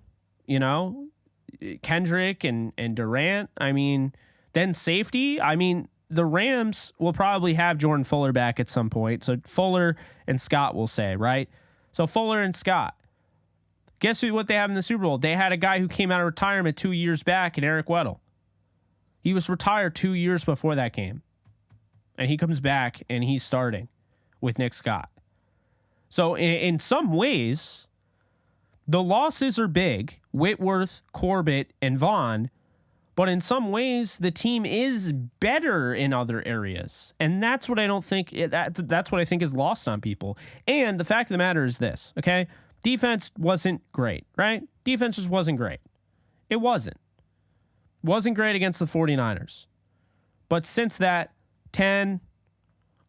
Kendrick and Durant. I mean, then safety. I mean, the Rams will probably have Jordan Fuller back at some point. So Fuller and Scott will say, right? So Fuller and Scott. Guess what they have in the Super Bowl? They had a guy who came out of retirement 2 years back, and Eric Weddle. He was retired 2 years before that game. And he comes back and he's starting with Nick Scott. So in some ways, the losses are big. Whitworth, Corbett, and Vaughn. But in some ways, the team is better in other areas. And that's what I don't think, that's what I think is lost on people. And the fact of the matter is this, okay? Defense wasn't great, right? Defense just wasn't great. It wasn't. Wasn't great against the 49ers. But since that, 10,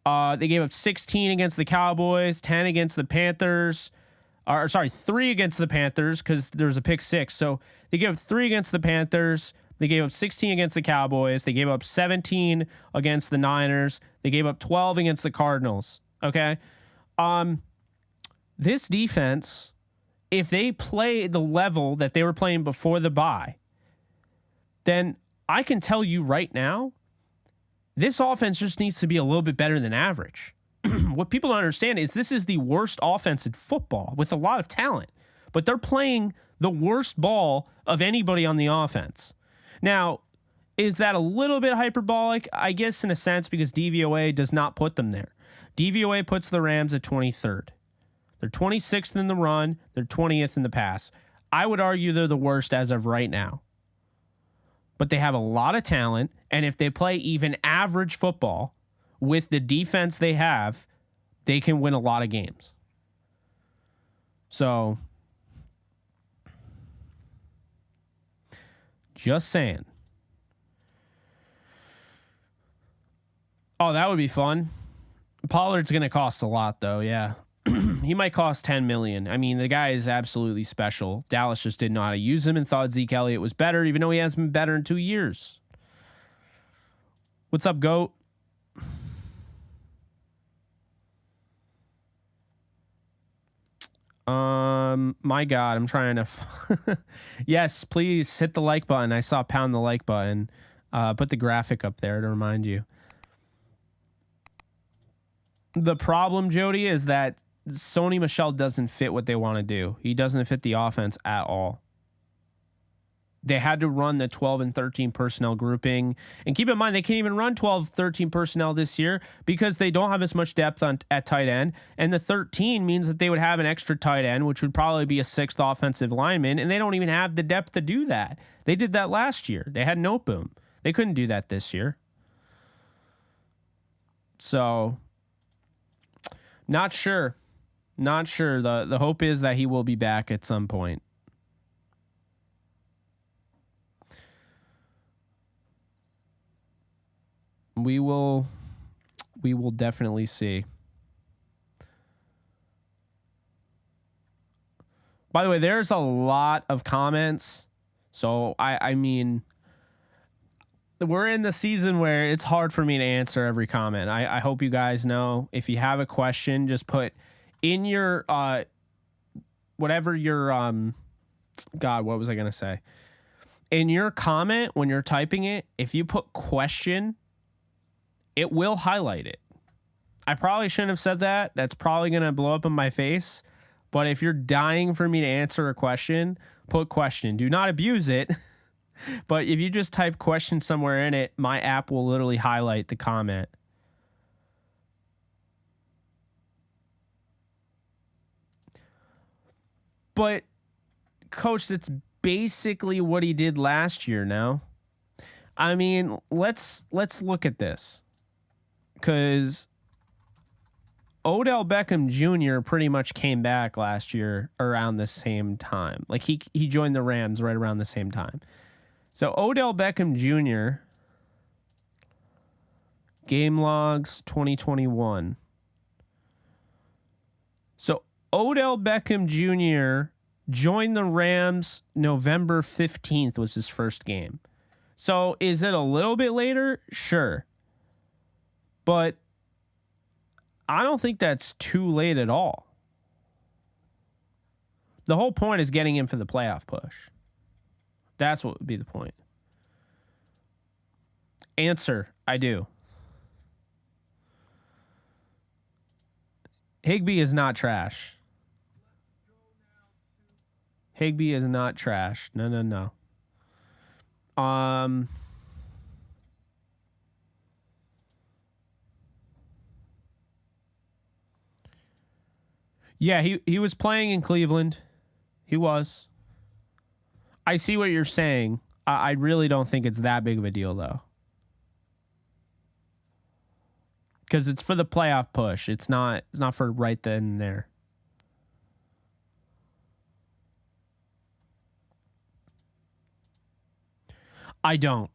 they gave up 16 against the Cowboys, 10 against the Panthers, 3 against the Panthers because there was a pick 6. So they gave up 3 against the Panthers. They gave up 16 against the Cowboys. They gave up 17 against the Niners. They gave up 12 against the Cardinals. Okay. This defense if they play the level that they were playing before the bye, then I can tell you right now, this offense just needs to be a little bit better than average. What people don't understand is this is the worst offense in football with a lot of talent, but they're playing the worst ball of anybody on the offense. Now, is that a little bit hyperbolic? I guess in a sense, because DVOA does not put them there. DVOA puts the Rams at 23rd. They're 26th in the run. They're 20th in the pass. I would argue they're the worst as of right now. But they have a lot of talent, and if they play even average football with the defense they have, they can win a lot of games. So, just saying. Oh, that would be fun. Pollard's going to cost a lot, though, yeah. He might cost $10 million. I mean, the guy is absolutely special. Dallas just didn't know how to use him and thought Zeke Elliott was better, even though he hasn't been better in 2 years. What's up, GOAT? My God, I'm trying to. Yes, please hit the like button. I saw pound the like button. Put the graphic up there to remind you. The problem, Jody, is that Sony Michel doesn't fit what they want to do. He doesn't fit the offense at all. They had to run the 12 and 13 personnel grouping. And keep in mind, they can't even run 12, 13 personnel this year because they don't have as much depth at tight end. And the 13 means that they would have an extra tight end, which would probably be a sixth offensive lineman. And they don't even have the depth to do that. They did that last year. They had no boom. They couldn't do that this year. So, not sure. Not sure. The hope is that he will be back at some point. We will definitely see. By the way, there's a lot of comments. So I mean, we're in the season where it's hard for me to answer every comment. I hope you guys know, if you have a question, just put in your whatever your God, what was I gonna say? In your comment when you're typing it, if you put question, it will highlight it. I probably shouldn't have said that. That's probably going to blow up in my face. But if you're dying for me to answer a question, put question. Do not abuse it. But if you just type question somewhere in it, my app will literally highlight the comment. But, Coach, that's basically what he did last year now. I mean, let's look at this. Because Odell Beckham Jr. pretty much came back last year around the same time. Like he joined the Rams right around the same time. So Odell Beckham Jr. game logs 2021. So Odell Beckham Jr. joined the Rams November 15th was his first game. So is it a little bit later? Sure. But I don't think that's too late at all. The whole point is getting him for the playoff push. That's what would be the point. Answer, I do. Higbee is not trash. Higbee is not trash. No. Yeah, he was playing in Cleveland. He was. I see what you're saying. I really don't think it's that big of a deal, though. Because it's for the playoff push. It's not for right then and there. I don't.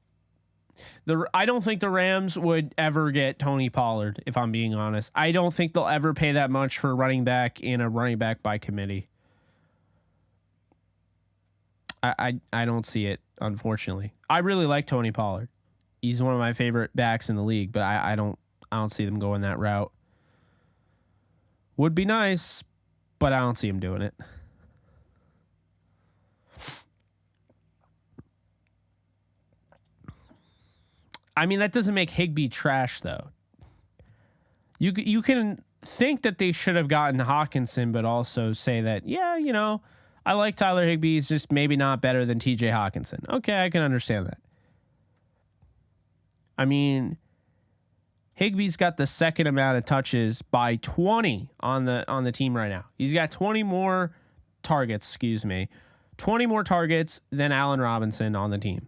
I don't think the Rams would ever get Tony Pollard, if I'm being honest. I don't think they'll ever pay that much for a running back in a running back by committee. I don't see it, unfortunately. I really like Tony Pollard. He's one of my favorite backs in the league, but I don't see them going that route. Would be nice, but I don't see him doing it. I mean, that doesn't make Higbee trash, though. You can think that they should have gotten Hawkinson, but also say that, yeah, I like Tyler Higbee. He's just maybe not better than TJ Hawkinson. Okay, I can understand that. I mean, Higbee's got the second amount of touches by 20 on the team right now. He's got 20 more targets, 20 more targets than Allen Robinson on the team.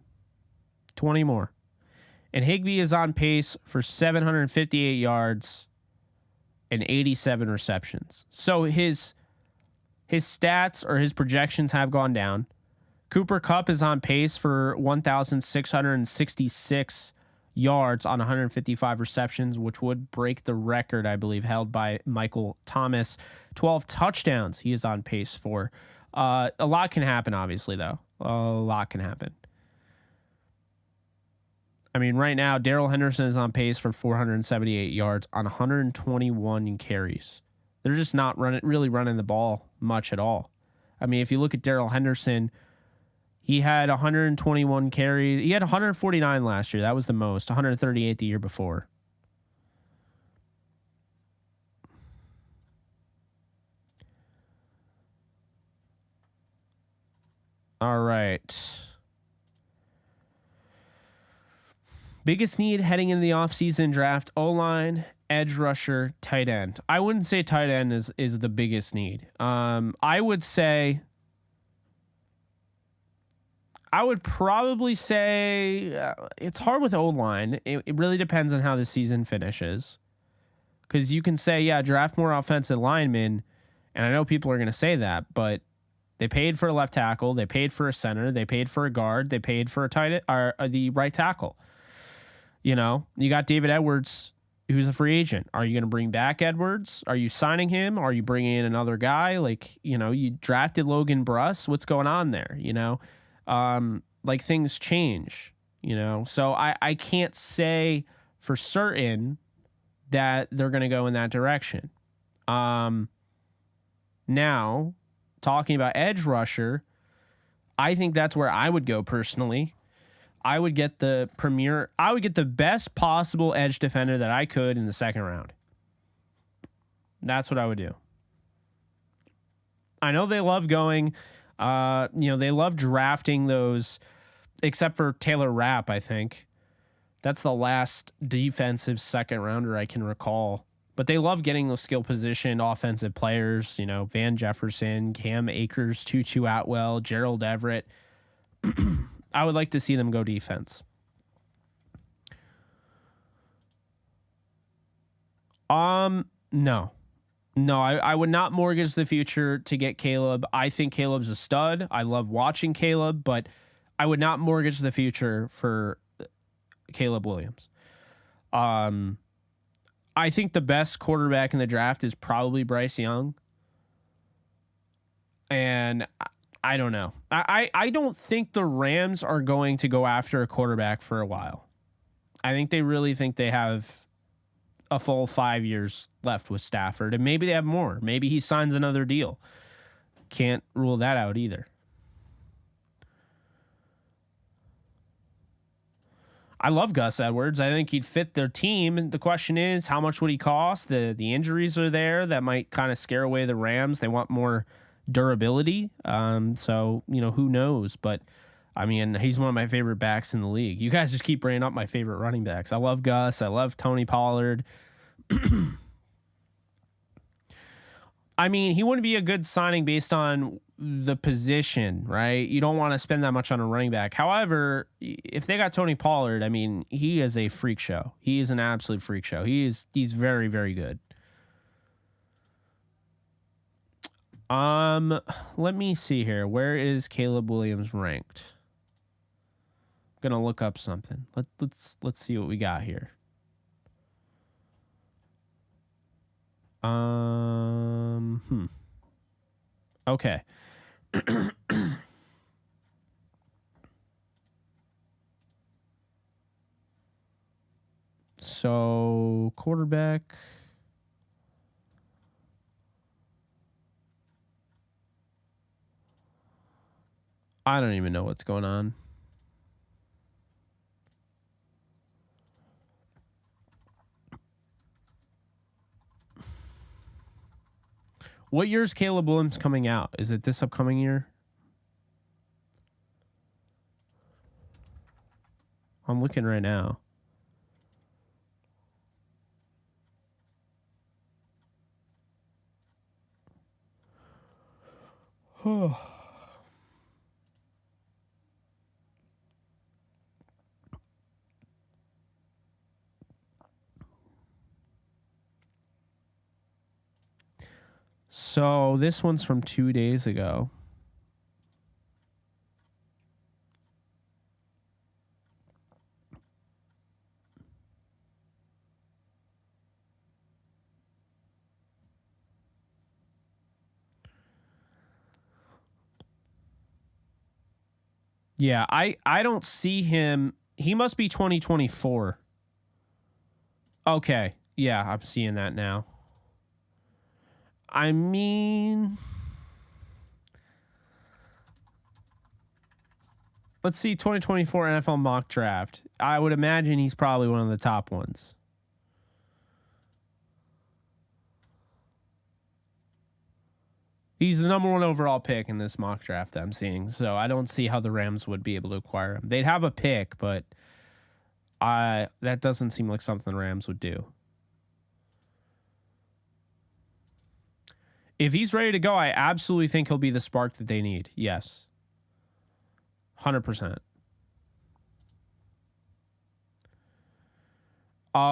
20 more. And Higbee is on pace for 758 yards and 87 receptions. So his stats or his projections have gone down. Cooper Kupp is on pace for 1,666 yards on 155 receptions, which would break the record, I believe, held by Michael Thomas. 12 touchdowns he is on pace for. A lot can happen, obviously, though. A lot can happen. I mean, right now, Darrell Henderson is on pace for 478 yards on 121 carries. They're just not really running the ball much at all. I mean, if you look at Darrell Henderson, he had 121 carries. He had 149 last year. That was the most. 138 the year before. All right. Biggest need heading into the offseason draft: O-line, edge rusher, tight end. I wouldn't say tight end is the biggest need. I would probably say it's hard with O-line. It really depends on how the season finishes. Because you can say, yeah, draft more offensive linemen, and I know people are going to say that, but they paid for a left tackle, they paid for a center, they paid for a guard, they paid for a the right tackle. You got David Edwards, who's a free agent. Are you going to bring back Edwards? Are you signing him? Are you bringing in another guy? You drafted Logan Bruss. What's going on there? Things change, So I can't say for certain that they're going to go in that direction. Now, talking about edge rusher, I think that's where I would go personally. I would get the best possible edge defender that I could in the second round. That's what I would do. I know they love going, they love drafting those, except for Taylor Rapp, I think. That's the last defensive second rounder I can recall. But they love getting those skill position offensive players, Van Jefferson, Cam Akers, Tutu Atwell, Gerald Everett. I would like to see them go defense. No, I would not mortgage the future to get Caleb. I think Caleb's a stud. I love watching Caleb, but I would not mortgage the future for Caleb Williams. I think the best quarterback in the draft is probably Bryce Young. And I don't know. I don't think the Rams are going to go after a quarterback for a while. I think they really think they have a full 5 years left with Stafford, and maybe they have more. Maybe he signs another deal. Can't rule that out either. I love Gus Edwards. I think he'd fit their team. The question is, how much would he cost? The injuries are there that might kind of scare away the Rams. They want more durability. So, who knows? But, I mean, he's one of my favorite backs in the league. You guys just keep bringing up my favorite running backs. I love Gus. I love Tony Pollard. I mean, he wouldn't be a good signing based on the position, right? You don't want to spend that much on a running back. However, if they got Tony Pollard, I mean, he is a freak show. He is an absolute freak show. He's very, very good. Let me see here. Where is Caleb Williams ranked? I'm gonna look up something. Let's see what we got here. Okay. So, quarterback. I don't even know what's going on. What year is Caleb Williams coming out? Is it this upcoming year? I'm looking right now. So this one's from 2 days ago. Yeah, I don't see him. He must be 2024. Okay. Yeah, I'm seeing that now. I mean, let's see 2024 NFL mock draft. I would imagine he's probably one of the top ones. He's the number 1 overall pick in this mock draft that I'm seeing, so I don't see how the Rams would be able to acquire him. They'd have a pick, but that doesn't seem like something the Rams would do. If he's ready to go, I absolutely think he'll be the spark that they need. Yes. 100%.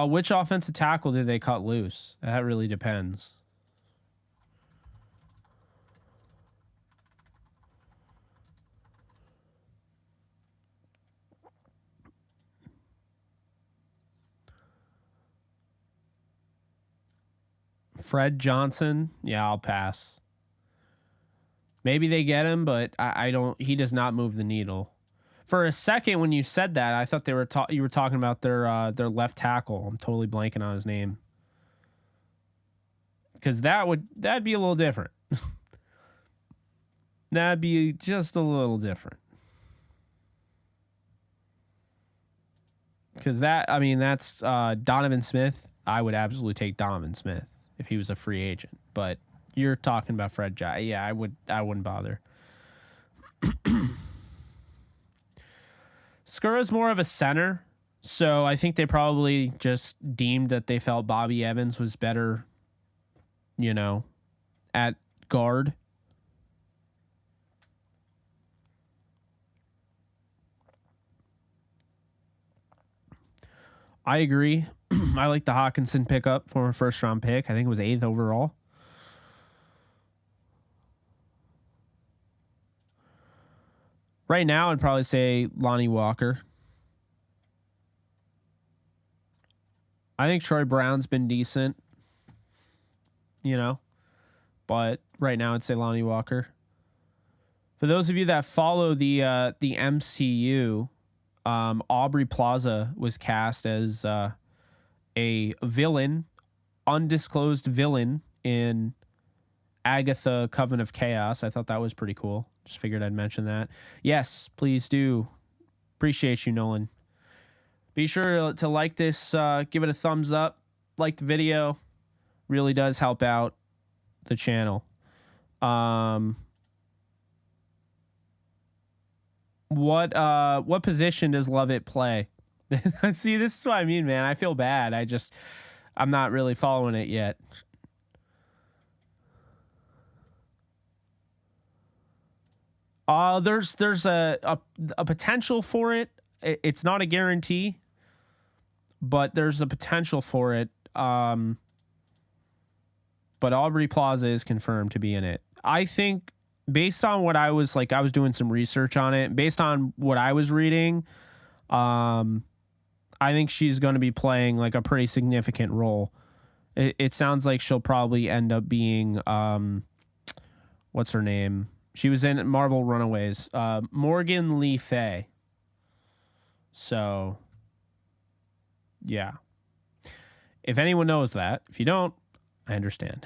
Which offensive tackle did they cut loose? That really depends. Fred Johnson, yeah, I'll pass. Maybe they get him, but I don't. He does not move the needle. For a second, when you said that, I thought you were talking about their left tackle. I'm totally blanking on his name. Because that'd be a little different. That'd be just a little different. Because that's Donovan Smith. I would absolutely take Donovan Smith if he was a free agent, but you're talking about Fred Johnson. Yeah, I wouldn't bother. Skura's more of a center, so I think they probably just deemed that they felt Bobby Evans was better, at guard. I agree. I like the Hawkinson pickup, former first-round pick. I think it was 8th overall. Right now, I'd probably say Lonnie Walker. I think Troy Brown's been decent, but right now I'd say Lonnie Walker. For those of you that follow the MCU, Aubrey Plaza was cast as a villain, undisclosed villain in Agatha Coven of Chaos. I thought that was pretty cool. Just figured I'd mention that. Yes, please do. Appreciate you, Nolan. Be sure to like this, give it a thumbs up, like the video. Really does help out the channel. What position does Lovett play? See, this is what I mean, man. I feel bad. I'm not really following it yet. There's a potential for it. It's not a guarantee, but there's a potential for it. But Aubrey Plaza is confirmed to be in it. I think based on what I was doing some research on it. Based on what I was reading, I think she's going to be playing like a pretty significant role. It sounds like she'll probably end up being, what's her name? She was in Marvel Runaways, Morgan Le Fay. So, yeah. If anyone knows that, if you don't, I understand.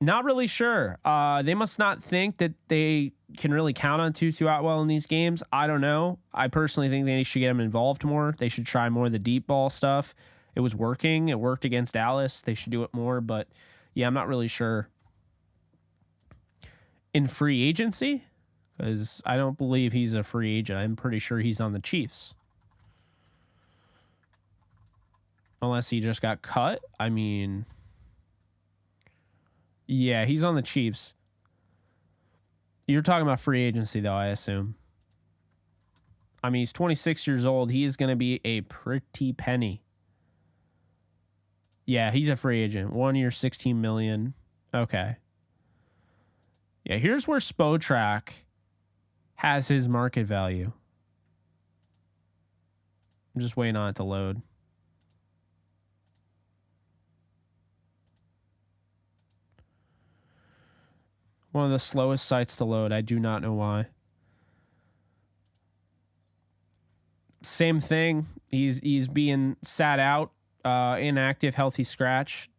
Not really sure. They must not think that they can really count on Tutu Atwell in these games. I don't know. I personally think they should get him involved more. They should try more of the deep ball stuff. it was working. It worked against Dallas. They should do it more, but yeah, I'm not really sure. In free agency, because I don't believe he's a free agent. I'm pretty sure he's on the Chiefs. Unless he just got cut. I mean, yeah, he's on the Chiefs. You're talking about free agency, though, I assume. I mean, he's 26 years old. He is going to be a pretty penny. Yeah, he's a free agent. 1 year, $16 million. Okay. Yeah, here's where Spotrac has his market value. I'm just waiting on it to load. One of the slowest sites to load. I do not know why. Same thing. He's being sat out, inactive, healthy scratch.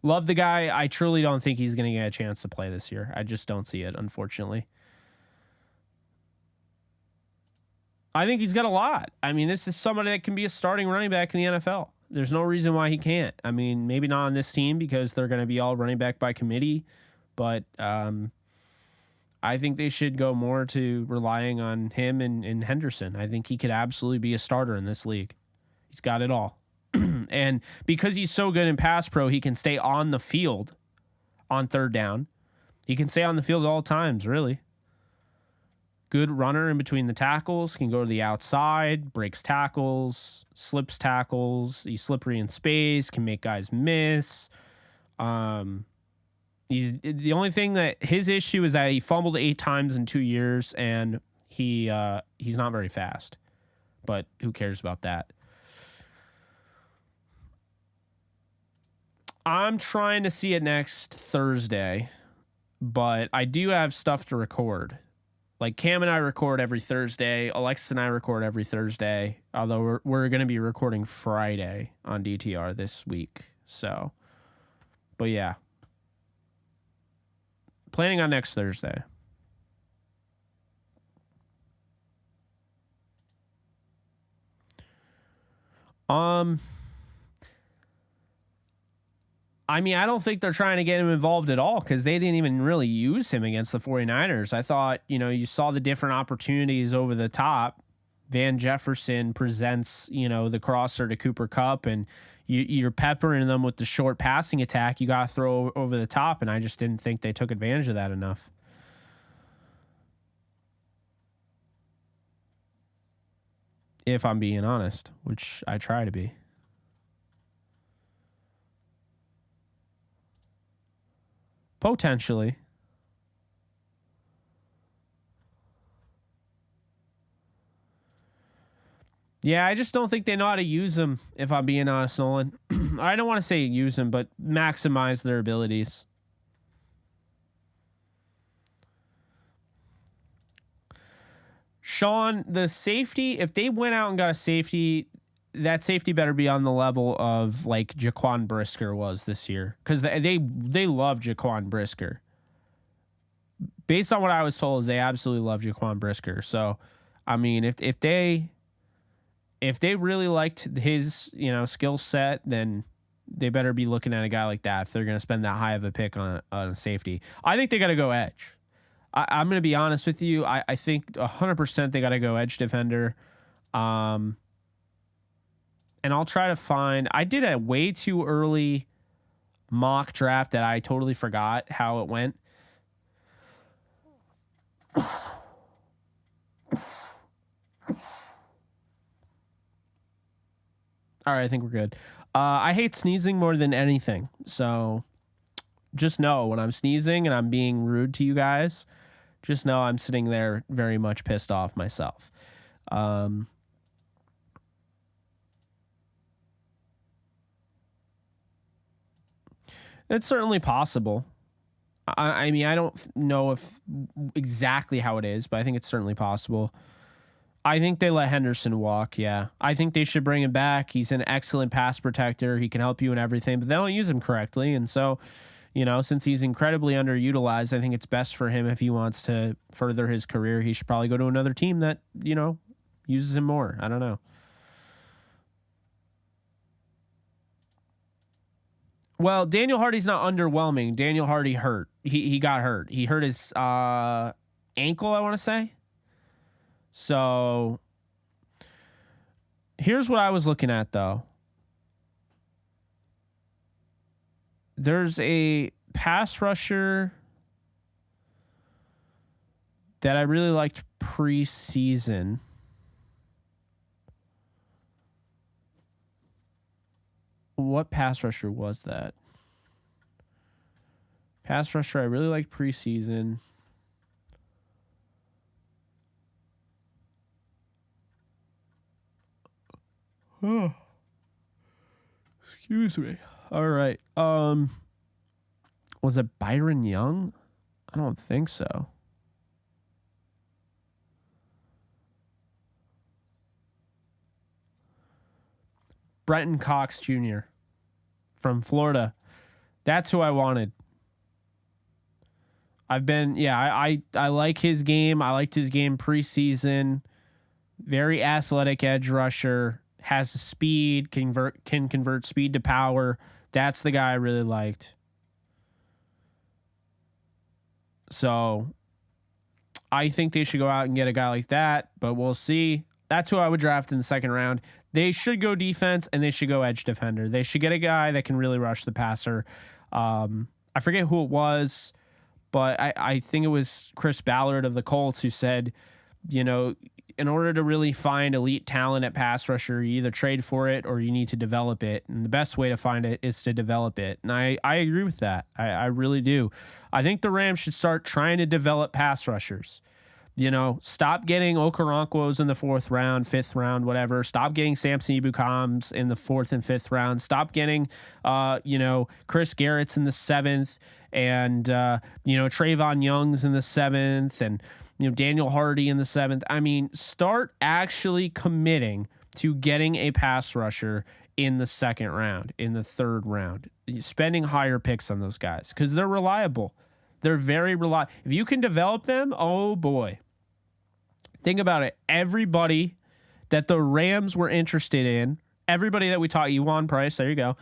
Love the guy. I truly don't think he's going to get a chance to play this year. I just don't see it, unfortunately. I think he's got a lot. I mean, this is somebody that can be a starting running back in the NFL. There's no reason why he can't. I mean, maybe not on this team because they're going to be all running back by committee. But I think they should go more to relying on him and Henderson. I think he could absolutely be a starter in this league. He's got it all. And because he's so good in pass pro, he can stay on the field on third down. He can stay on the field at all times, really. Good runner in between the tackles, can go to the outside, breaks tackles, slips tackles. He's slippery in space, can make guys miss. He's the only thing that his issue is that he fumbled 8 times in 2 years, and he's not very fast. But who cares about that? I'm trying to see it next Thursday, but I do have stuff to record. Like Cam and I record every Thursday. Alexis and I record every Thursday, although we're going to be recording Friday on DTR this week. So, but yeah. Planning on next Thursday. I mean, I don't think they're trying to get him involved at all because they didn't even really use him against the 49ers. I thought, you saw the different opportunities over the top. Van Jefferson presents, the crosser to Cooper Kupp, and you're peppering them with the short passing attack. You got to throw over the top, and I just didn't think they took advantage of that enough. If I'm being honest, which I try to be. Potentially. Yeah, I just don't think they know how to use them, if I'm being honest, Nolan. I don't want to say use them, but maximize their abilities. Sean, the safety, if they went out and got a safety, that safety better be on the level of like Jaquan Brisker was this year, because they love Jaquan Brisker. Based on what I was told, is they absolutely love Jaquan Brisker. So, I mean, if they really liked his skill set, then they better be looking at a guy like that if they're going to spend that high of a pick on a safety. I think they got to go edge. I'm going to be honest with you. I think 100% they got to go edge defender. And I'll try to find. I did a way too early mock draft that I totally forgot how it went. All right, I think we're good. I hate sneezing more than anything. So just know when I'm sneezing and I'm being rude to you guys, just know I'm sitting there very much pissed off myself. It's certainly possible. I mean, I don't know if exactly how it is, but I think it's certainly possible. I think they let Henderson walk, yeah. I think they should bring him back. He's an excellent pass protector. He can help you in everything, but they don't use him correctly. And so, since he's incredibly underutilized, I think it's best for him if he wants to further his career. He should probably go to another team that, uses him more. I don't know. Well, Daniel Hardy's not underwhelming. Daniel Hardy hurt. He got hurt. He hurt his ankle, I want to say. So here's what I was looking at, though. There's a pass rusher that I really liked preseason. What pass rusher was that? Pass rusher I really liked preseason. Oh. Excuse me. All right. Was it Byron Young? I don't think so. Brenton Cox Jr. from Florida. That's who I wanted. I like his game. I liked his game preseason. Very athletic edge rusher. Has the speed, can convert speed to power. That's the guy I really liked. So I think they should go out and get a guy like that, but we'll see. That's who I would draft in the second round. They should go defense and they should go edge defender. They should get a guy that can really rush the passer. I forget who it was, but I think it was Chris Ballard of the Colts who said, you know, in order to really find elite talent at pass rusher, you either trade for it or you need to develop it. And the best way to find it is to develop it. And I agree with that. I really do. I think the Rams should start trying to develop pass rushers. You know, stop getting Okoronkwo's in the 4th round, 5th round, whatever. Stop getting Samson Ebukam's in the 4th and 5th round. Stop getting, Chris Garrett's in the 7th and, Trayvon Young's in the 7th and, Daniel Hardy in the 7th. I mean, start actually committing to getting a pass rusher in the 2nd round, in the 3rd round, spending higher picks on those guys because they're reliable. They're very reliable. If you can develop them, oh boy. Think about it. Everybody that the Rams were interested in, everybody that we talk, Juwan Price, there you go.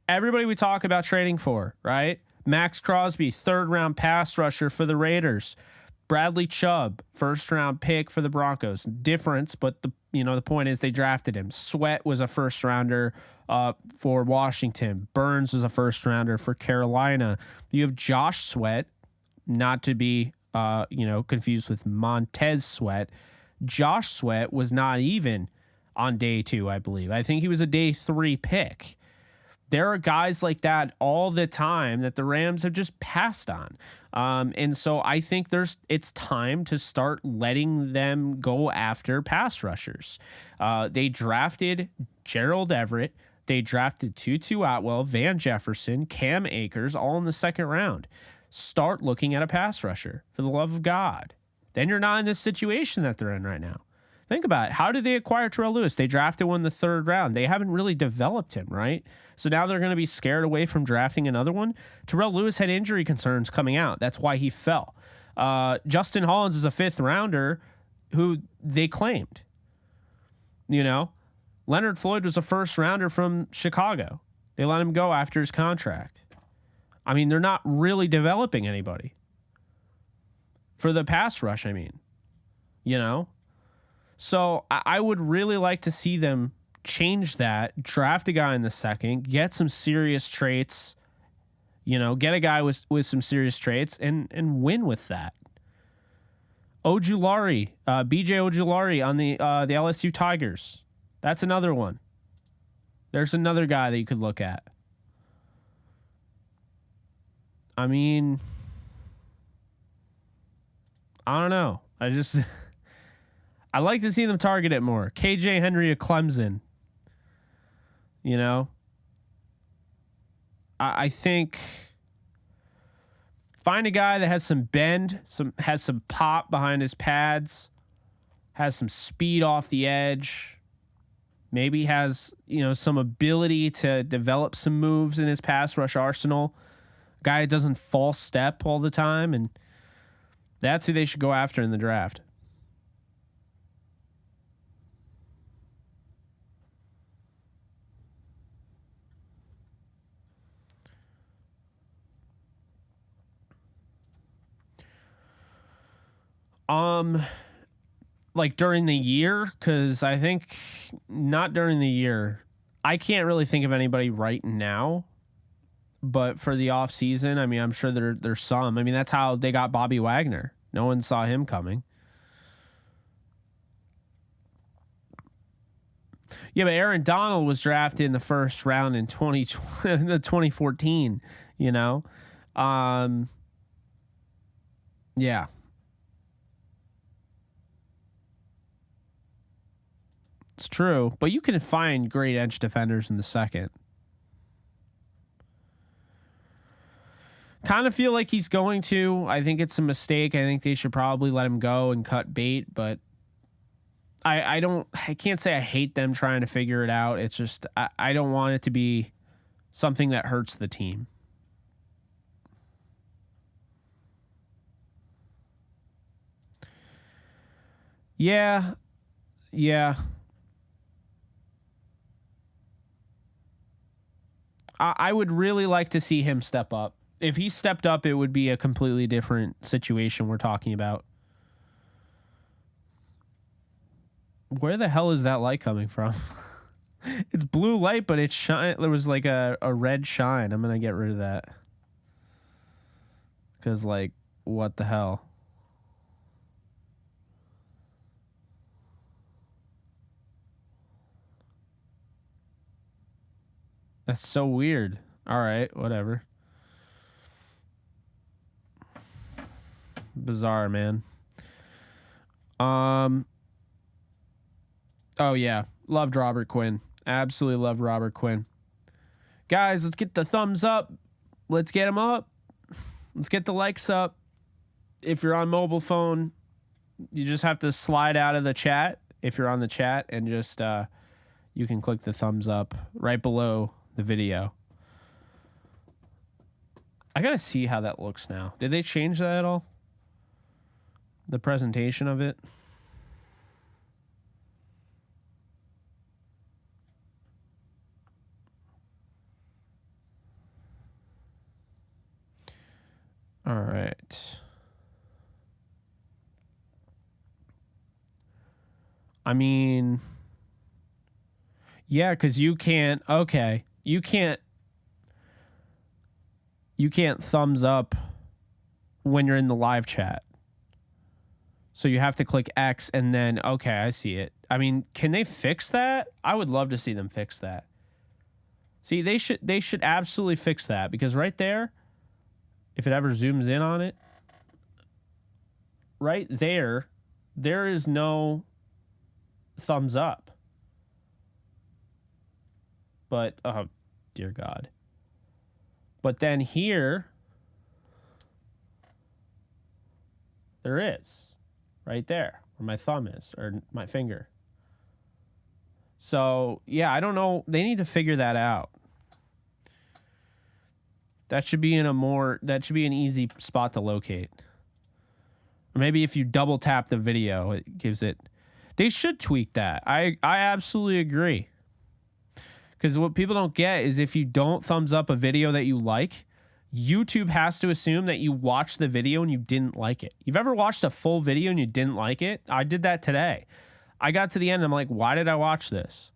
Everybody we talk about trading for, right? Max Crosby, 3rd round pass rusher for the Raiders. Bradley Chubb, 1st round pick for the Broncos. Difference, but the point is they drafted him. Sweat was a 1st rounder for Washington. Burns was a 1st rounder for Carolina. You have Josh Sweat, not to be confused with Montez Sweat. Josh Sweat was not even on day 2, I believe. I think he was a day 3 pick. There are guys like that all the time that the Rams have just passed on. And so I think it's time to start letting them go after pass rushers. They drafted Gerald Everett. They drafted Tutu Atwell, Van Jefferson, Cam Akers, all in the 2nd round. Start looking at a pass rusher, for the love of God. Then you're not in this situation that they're in right now. Think about it. How did they acquire Terrell Lewis? They drafted one in the 3rd round. They haven't really developed him, right? So now they're going to be scared away from drafting another one. Terrell Lewis had injury concerns coming out. That's why he fell. Justin Hollins is a 5th rounder who they claimed. Leonard Floyd was a 1st rounder from Chicago. They let him go after his contract. I mean, they're not really developing anybody. For the pass rush, I mean. So I would really like to see them change that, draft a guy in the 2nd, get some serious traits, get a guy with some serious traits and win with that. Ojulari, BJ Ojulari on the LSU Tigers. That's another one. There's another guy that you could look at. I mean, I don't know. I like to see them target it more. KJ Henry of Clemson. I think find a guy that has some bend, has some pop behind his pads, has some speed off the edge, maybe has, some ability to develop some moves in his pass rush arsenal. A guy that doesn't false step all the time, and that's who they should go after in the draft. Like during the year, because I think not during the year. I can't really think of anybody right now. But for the off season, I mean, I'm sure there's some. I mean, that's how they got Bobby Wagner. No one saw him coming. Yeah, but Aaron Donald was drafted in the first round in 2014, you know? Yeah. It's true, but you can find great edge defenders in the second. Kind of feel like he's going to. I think it's a mistake. I think they should probably let him go and cut bait, but I can't say I hate them trying to figure it out. It's just I don't want it to be something that hurts the team. Yeah. I would really like to see him step up. If he stepped up, it would be a completely different situation we're talking about. Where the hell is that light coming from? It's blue light, but it's shine. There was like a red shine. I'm going to get rid of that. Because, like, what the hell? That's so weird. All right, whatever. Bizarre, man. Oh yeah, loved Robert Quinn. Absolutely loved Robert Quinn. Guys, let's get the thumbs up. Let's get them up. Let's get the likes up. If you're on mobile phone, you just have to slide out of the chat. If you're on the chat, and just you can click the thumbs up right below the video. I gotta see how that looks now. Did they change that at all? The presentation of it? All right. I mean, yeah, because you can't. Okay, you can't thumbs up when you're in the live chat. So you have to click X and then, okay, I see it. I mean, can they fix that? I would love to see them fix that. See, they should absolutely fix that, because right there, if it ever zooms in on it, right there is no thumbs up. But, oh, dear God. But then here, there is. Right there, where my thumb is, or my finger. So, yeah, I don't know. They need to figure that out. That should be an easy spot to locate. Or maybe if you double tap the video, it gives it. They should tweak that. I absolutely agree. Because what people don't get is, if you don't thumbs up a video that you like, YouTube has to assume that you watched the video and you didn't like it. You've ever watched a full video and you didn't like it? I did that today. I got to the end and I'm like, why did I watch this?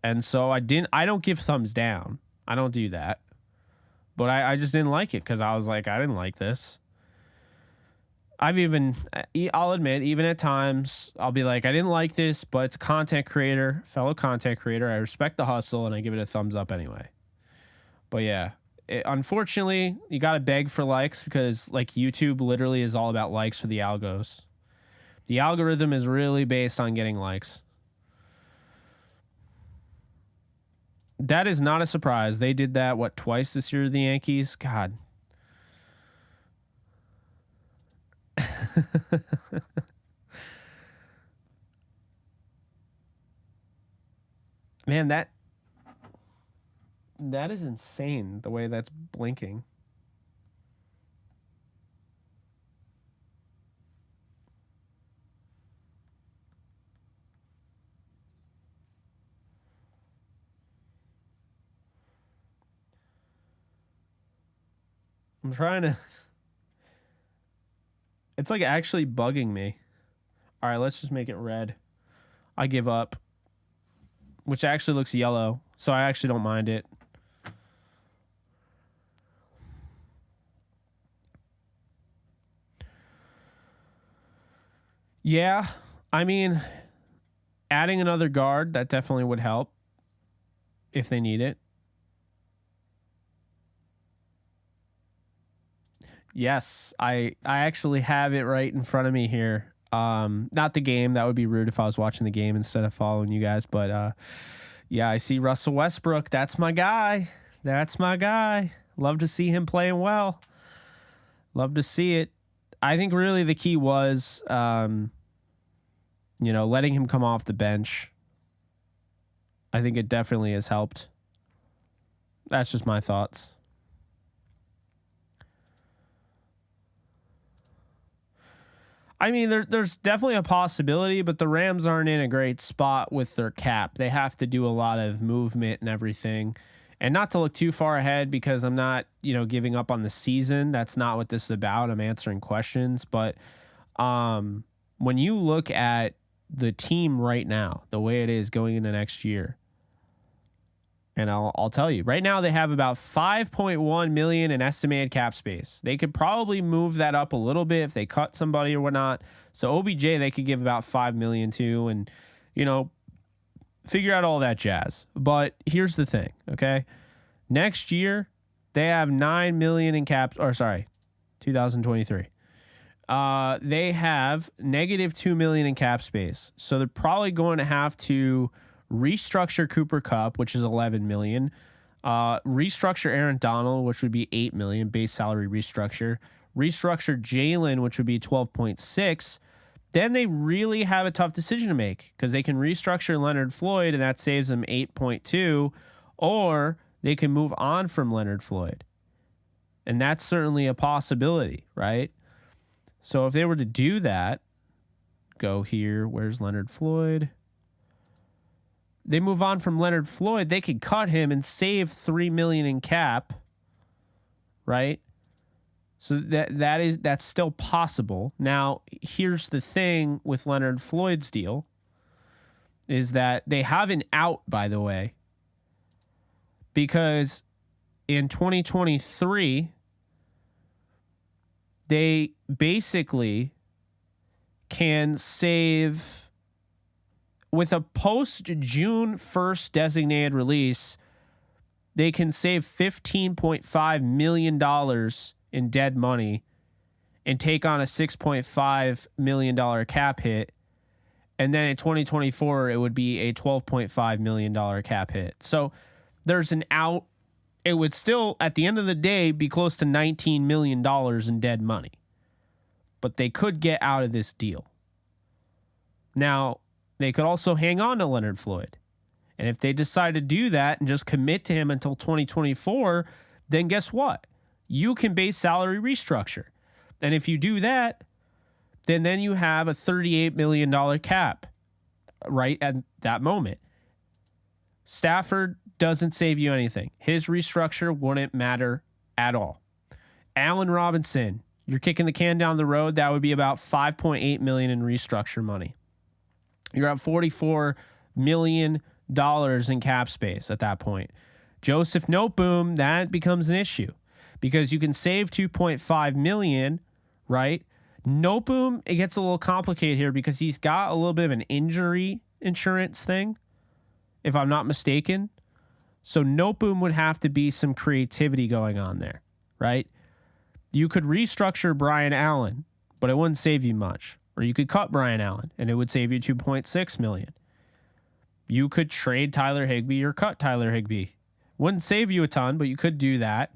And so I don't give thumbs down. I don't do that. But I just didn't like it, because I was like, I didn't like this. I'll admit, even at times, I'll be like, I didn't like this, but it's a fellow content creator. I respect the hustle, and I give it a thumbs up anyway. But yeah. Unfortunately, you got to beg for likes, because like YouTube literally is all about likes for the algos. The algorithm is really based on getting likes. That is not a surprise. They did that, twice this year, the Yankees? God. Man, that is insane, the way that's blinking. I'm trying to. It's like actually bugging me. All right, let's just make it red. I give up. Which actually looks yellow, so I actually don't mind it. Yeah, I mean, adding another guard, that definitely would help if they need it. Yes, I actually have it right in front of me here. Not the game. That would be rude if I was watching the game instead of following you guys. But yeah, I see Russell Westbrook. That's my guy. That's my guy. Love to see him playing well. Love to see it. I think really the key was, letting him come off the bench. I think it definitely has helped. That's just my thoughts. I mean, there's definitely a possibility, but the Rams aren't in a great spot with their cap. They have to do a lot of movement and everything. And not to look too far ahead because I'm not, giving up on the season. That's not what this is about. I'm answering questions. But when you look at the team right now, the way it is going into next year, and I'll tell you, right now they have about $5.1 million in estimated cap space. They could probably move that up a little bit if they cut somebody or whatnot. So OBJ, they could give about $5 million to, and figure out all that jazz. But here's the thing, okay? Next year they have $9 million in cap. Or sorry, 2023. They have negative $2 million in cap space. So they're probably going to have to restructure Cooper Kupp, which is $11 million. Restructure Aaron Donald, which would be $8 million base salary restructure. Restructure Jalen, which would be 12.6. Then they really have a tough decision to make because they can restructure Leonard Floyd and that saves them 8.2, or they can move on from Leonard Floyd. And that's certainly a possibility, right? So if they were to do that, go here, where's Leonard Floyd? They move on from Leonard Floyd, they could cut him and save $3 million in cap, right? So that's still possible. Now, here's the thing with Leonard Floyd's deal is that they have an out, by the way, because in 2023, they basically can save, with a post-June 1st designated release, they can save $15.5 million in dead money and take on a $6.5 million cap hit. And then in 2024, it would be a $12.5 million cap hit. So there's an out. It would still, at the end of the day, be close to $19 million in dead money. But they could get out of this deal. Now, they could also hang on to Leonard Floyd. And if they decide to do that and just commit to him until 2024, then guess what? You can base salary restructure. And if you do that, then you have a $38 million cap right at that moment. Stafford doesn't save you anything. His restructure wouldn't matter at all. Allen Robinson, you're kicking the can down the road. That would be about $5.8 million in restructure money. You're at $44 million in cap space at that point. Joseph Noteboom, that becomes an issue because you can save $2.5 million, right? Noteboom, it gets a little complicated here because he's got a little bit of an injury insurance thing, if I'm not mistaken. So Noteboom would have to be some creativity going on there, right? You could restructure Brian Allen, but it wouldn't save you much. Or you could cut Brian Allen, and it would save you $2.6 million. You could trade Tyler Higbee or cut Tyler Higbee. Wouldn't save you a ton, but you could do that.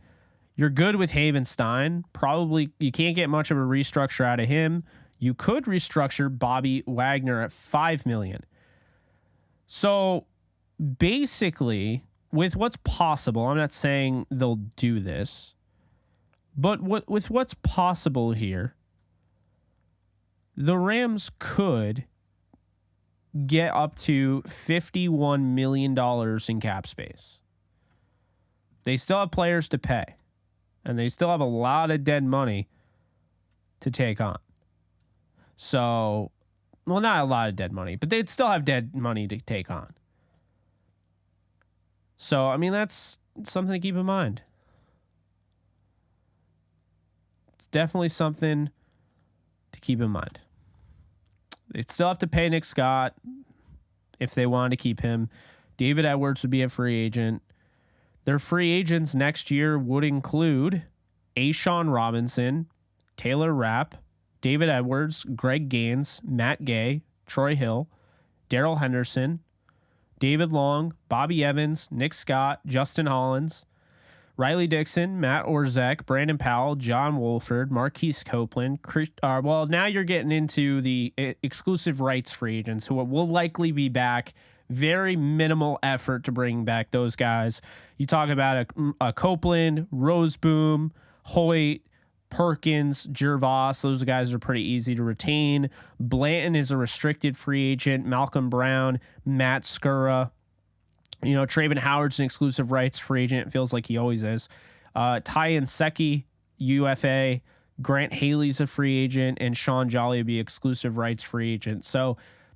You're good with Havenstein. Probably you can't get much of a restructure out of him. You could restructure Bobby Wagner at $5 million. So basically, with what's possible, I'm not saying they'll do this, but with what's possible here, the Rams could get up to $51 million in cap space. They still have players to pay, and they still have a lot of dead money to take on. So, well, not a lot of dead money, but they'd still have dead money to take on. So, I mean, that's something to keep in mind. It's definitely something to keep in mind. They'd still have to pay Nick Scott if they wanted to keep him. David Edwards would be a free agent. Their free agents next year would include A'Shawn Robinson, Taylor Rapp, David Edwards, Greg Gaines, Matt Gay, Troy Hill, Darrell Henderson, David Long, Bobby Evans, Nick Scott, Justin Hollins, Riley Dixon, Matt Orzek, Brandon Powell, John Wolford, Marquise Copeland. Well, now you're getting into the exclusive rights free agents who will likely be back. Very minimal effort to bring back those guys. You talk about a Copeland, Roseboom, Hoyt, Perkins, Gervais. Those guys are pretty easy to retain. Blanton is a restricted free agent. Malcolm Brown, Matt Skura. You know, Traven Howard's an exclusive rights free agent. It feels like he always is. Ty Nseki, UFA. Grant Haley's a free agent. And Sean Jolly will be exclusive rights free agent. So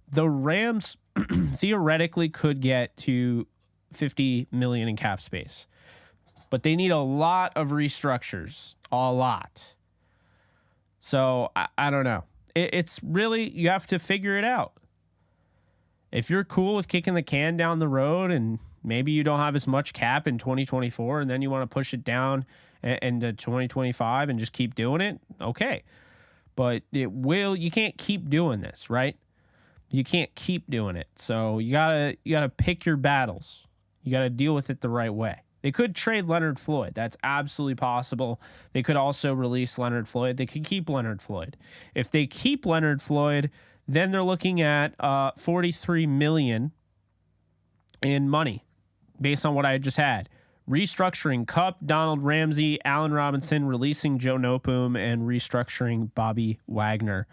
the Rams theoretically could get to $50 million in cap space. But they need a lot of restructures. A lot. So, I don't know. It's really, you have to figure it out. If you're cool with kicking the can down the road and maybe you don't have as much cap in 2024 and then you want to push it down into 2025 and just keep doing it, okay. But you can't keep doing this, right? You can't keep doing it. So you gotta pick your battles. You gotta deal with it the right way. They could trade Leonard Floyd. That's absolutely possible. They could also release Leonard Floyd. They could keep Leonard Floyd. If they keep Leonard Floyd, then they're looking at $43 million in money based on what I just had. Restructuring Kupp, Donald Ramsey, Allen Robinson, releasing Joe Noteboom, and restructuring Bobby Wagner.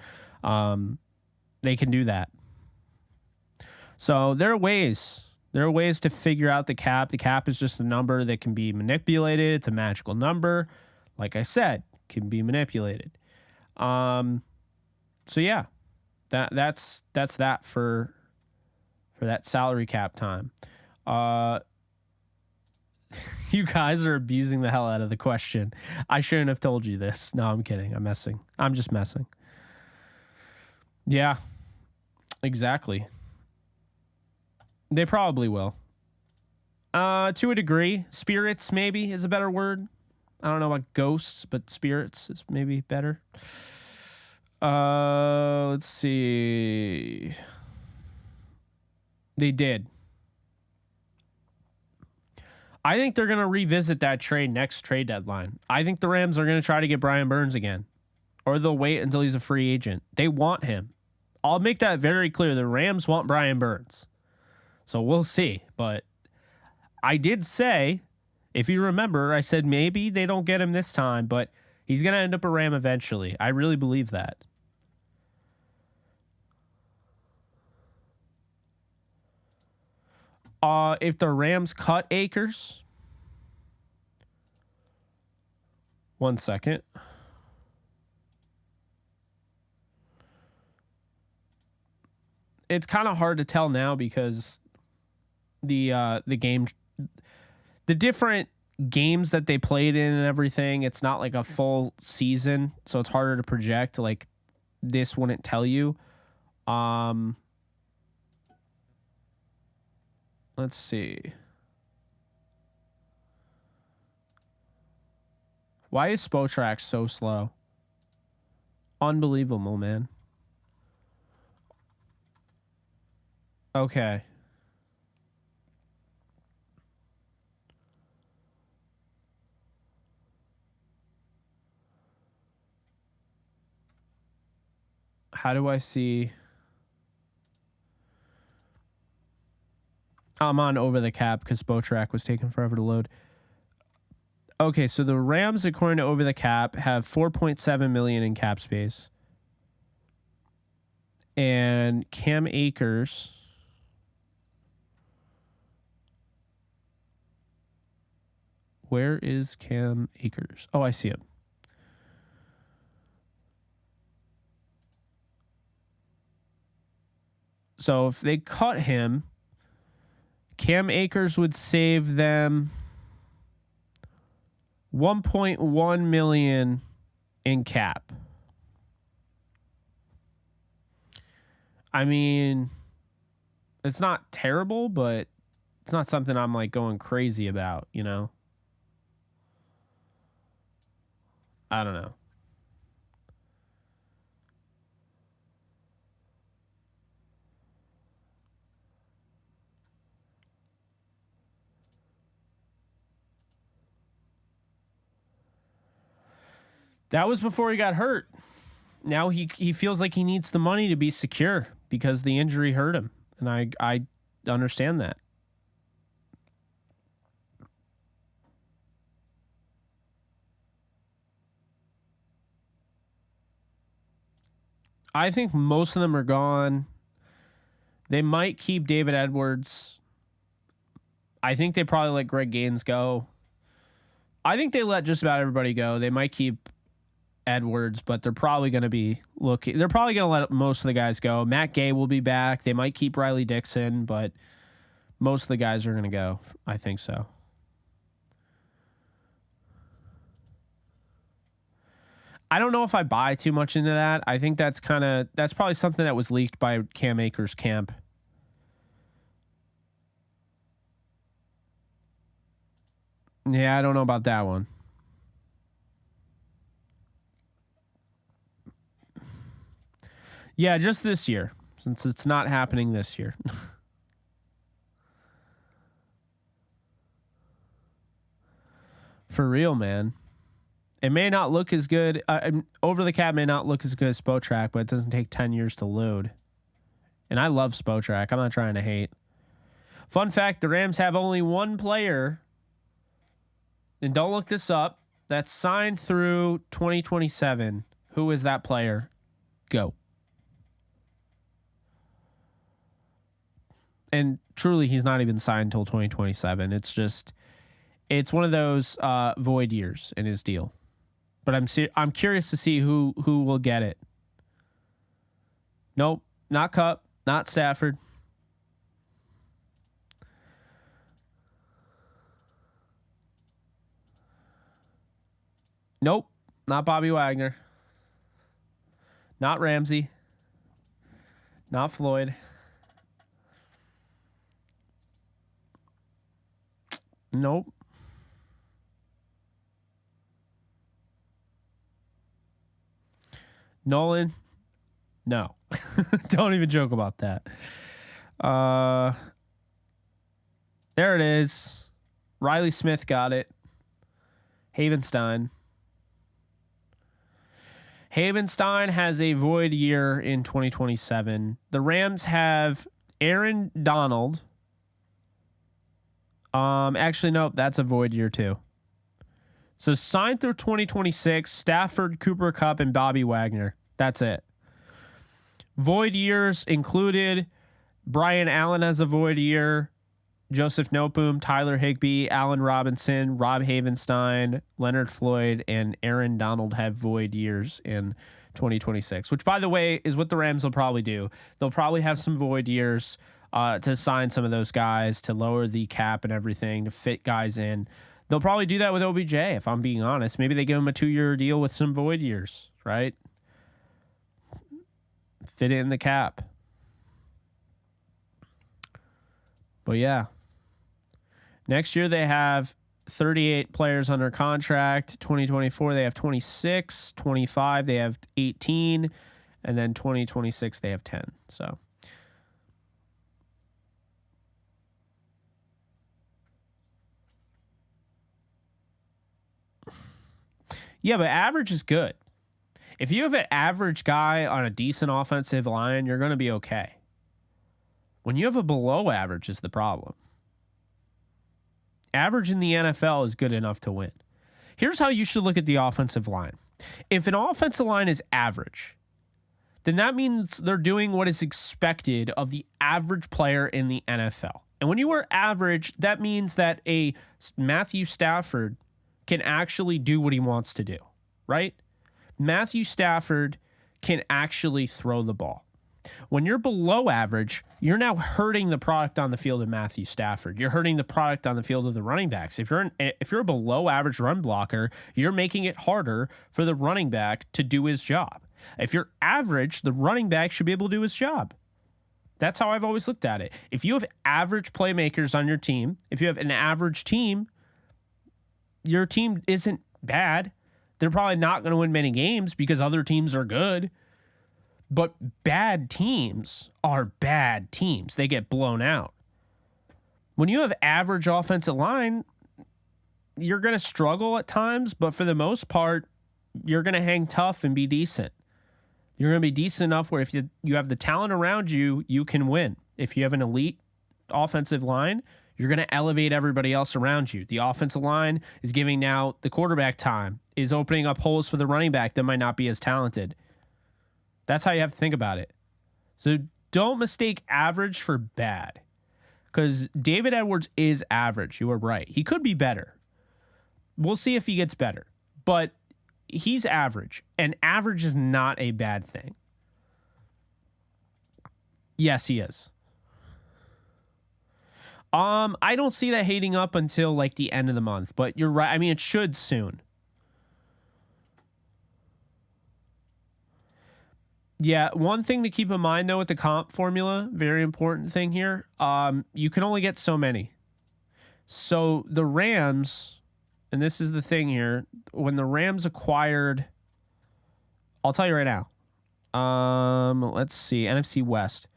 They can do that. So there are ways. There are ways to figure out the cap. The cap is just a number that can be manipulated. It's a magical number. Like I said, can be manipulated. So yeah, that's that for that salary cap time. You guys are abusing the hell out of the question. I shouldn't have told you this. No, I'm kidding. I'm messing. I'm just messing. Yeah, exactly. They probably will. To a degree. Spirits, maybe, is a better word. I don't know about ghosts, but spirits is maybe better. Let's see. They did. I think they're going to revisit that trade next trade deadline. I think the Rams are going to try to get Brian Burns again. Or they'll wait until he's a free agent. They want him. I'll make that very clear. The Rams want Brian Burns. So we'll see. But I did say, if you remember, I said maybe they don't get him this time, but he's going to end up a Ram eventually. I really believe that. If the Rams cut Akers, one second. It's kind of hard to tell now because the game, the different games that they played in and everything, it's not like a full season, so it's harder to project. Like this wouldn't tell you. Let's see. Why is Spotrac so slow? Unbelievable, man. Okay. How do I see? I'm on over the cap because Spotrac was taking forever to load. Okay, so the Rams, according to over the cap, have $4.7 million in cap space. And Cam Akers, where is Cam Akers? Oh, I see him. So if they cut him, Cam Akers would save them $1.1 million in cap. I mean, it's not terrible, but it's not something I'm like going crazy about, you know? I don't know. That was before he got hurt. Now he feels like he needs the money to be secure because the injury hurt him. And I understand that. I think most of them are gone. They might keep David Edwards. I think they probably let Greg Gaines go. I think they let just about everybody go. They might keep Edwards, but they're probably going to be looking. They're probably going to let most of the guys go. Matt Gay will be back. They might keep Riley Dixon, but most of the guys are going to go. I think so. I don't know if I buy too much into that. I think that's probably something that was leaked by Cam Akers' camp. Yeah, I don't know about that one. Yeah, just this year, since it's not happening this year. For real, man. It may not look as good. Over the Cap may not look as good as Spotrac, but it doesn't take 10 years to load. And I love Spotrac. I'm not trying to hate. Fun fact, the Rams have only one player, and don't look this up, that's signed through 2027. Who is that player? Go. And truly, he's not even signed until 2027. It's one of those void years in his deal. But I'm curious to see who will get it. Nope, not Kupp, not Stafford. Nope, not Bobby Wagner. Not Ramsey. Not Floyd. Nope. Nolan? No. Don't even joke about that. There it is. Riley Smith got it. Havenstein. Havenstein has a void year in 2027. The Rams have Aaron Donald. Actually, nope, that's a void year too. So signed through 2026, Stafford, Cooper Kupp, and Bobby Wagner. That's it. Void years included Brian Allen has a void year, Joseph Noteboom, Tyler Higbee, Allen Robinson, Rob Havenstein, Leonard Floyd, and Aaron Donald have void years in 2026, which, by the way, is what the Rams will probably do. They'll probably have some void years to sign some of those guys, to lower the cap and everything, to fit guys in. They'll probably do that with OBJ, if I'm being honest. Maybe they give him a 2-year deal with some void years, right? Fit it in the cap. But yeah. Next year they have 38 players under contract. 2024 they have 26. 25 they have 18. And then 2026 they have 10. So yeah, but average is good. If you have an average guy on a decent offensive line, you're going to be okay. When you have a below average is the problem. Average in the NFL is good enough to win. Here's how you should look at the offensive line. If an offensive line is average, then that means they're doing what is expected of the average player in the NFL. And when you are average, that means that a Matthew Stafford can actually do what he wants to do, right? Matthew Stafford can actually throw the ball. When you're below average, you're now hurting the product on the field of Matthew Stafford. You're hurting the product on the field of the running backs. If you're a below average run blocker, you're making it harder for the running back to do his job. If you're average, the running back should be able to do his job. That's how I've always looked at it. If you have average playmakers on your team, if you have an average team, your team isn't bad. They're probably not going to win many games because other teams are good. But bad teams are bad teams. They get blown out. When you have average offensive line, you're going to struggle at times, but for the most part, you're going to hang tough and be decent. You're going to be decent enough where if you have the talent around you, you can win. If you have an elite offensive line, you're going to elevate everybody else around you. The offensive line is giving now the quarterback time, is opening up holes for the running back that might not be as talented. That's how you have to think about it. So don't mistake average for bad, because David Edwards is average. You are right. He could be better. We'll see if he gets better, but he's average, and average is not a bad thing. Yes, he is. I don't see that hating up until like the end of the month, but you're right. I mean, it should soon. Yeah, one thing to keep in mind though with the comp formula, very important thing here. You can only get so many. So the Rams, and this is the thing here, when the Rams acquired, I'll tell you right now. Let's see, NFC West.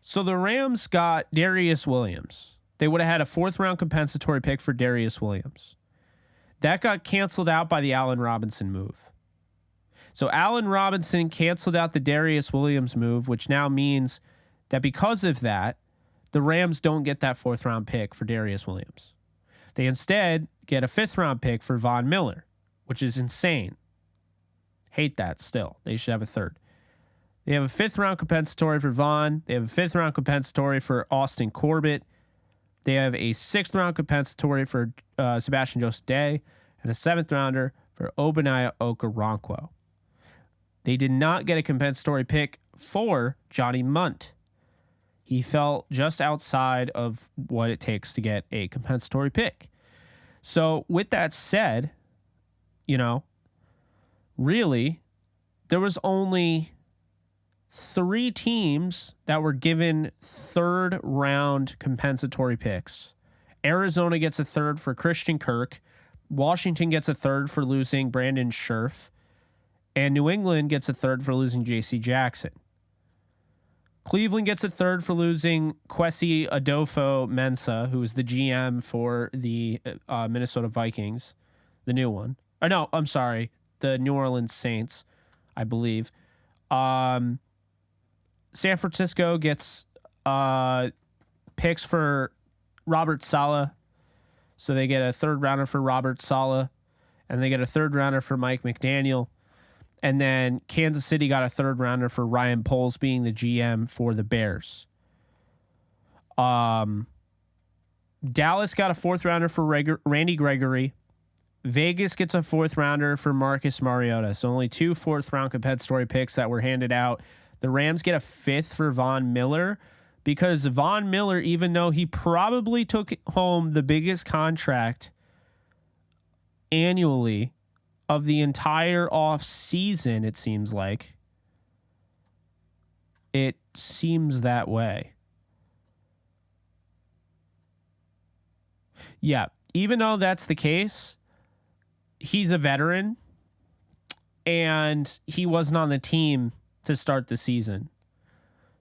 So the Rams got Darius Williams. They would have had a 4th-round compensatory pick for Darius Williams. That got canceled out by the Allen Robinson move. So Allen Robinson canceled out the Darius Williams move, which now means that because of that, the Rams don't get that 4th-round pick for Darius Williams. They instead get a 5th-round pick for Von Miller, which is insane. Hate that still. They should have a 3rd. They have a 5th-round compensatory for Vaughn. They have a 5th-round compensatory for Austin Corbett. They have a 6th-round compensatory for Sebastian Joseph Day and a 7th-rounder for Obadiah Okoronkwo. They did not get a compensatory pick for Johnny Munt. He fell just outside of what it takes to get a compensatory pick. So with that said, really, there was only 3 teams that were given 3rd-round compensatory picks. Arizona gets a 3rd for Christian Kirk. Washington gets a 3rd for losing Brandon Scherf. And New England gets a 3rd for losing J.C. Jackson. Cleveland gets a 3rd for losing Kwesi Adolfo-Mensah, who is the GM for the Minnesota Vikings, the new one. No, I'm sorry, the New Orleans Saints, I believe. San Francisco gets picks for Robert Saleh. So they get a 3rd rounder for Robert Saleh, and they get a 3rd rounder for Mike McDaniel. And then Kansas City got a 3rd rounder for Ryan Poles being the GM for the Bears. Dallas got a 4th rounder for Randy Gregory. Vegas gets a 4th rounder for Marcus Mariota. So only 2 4th-round compensatory picks that were handed out. The Rams get a 5th for Von Miller, because Von Miller, even though he probably took home the biggest contract annually of the entire off season, it seems like. It seems that way. Yeah, even though that's the case, he's a veteran, and he wasn't on the team to start the season.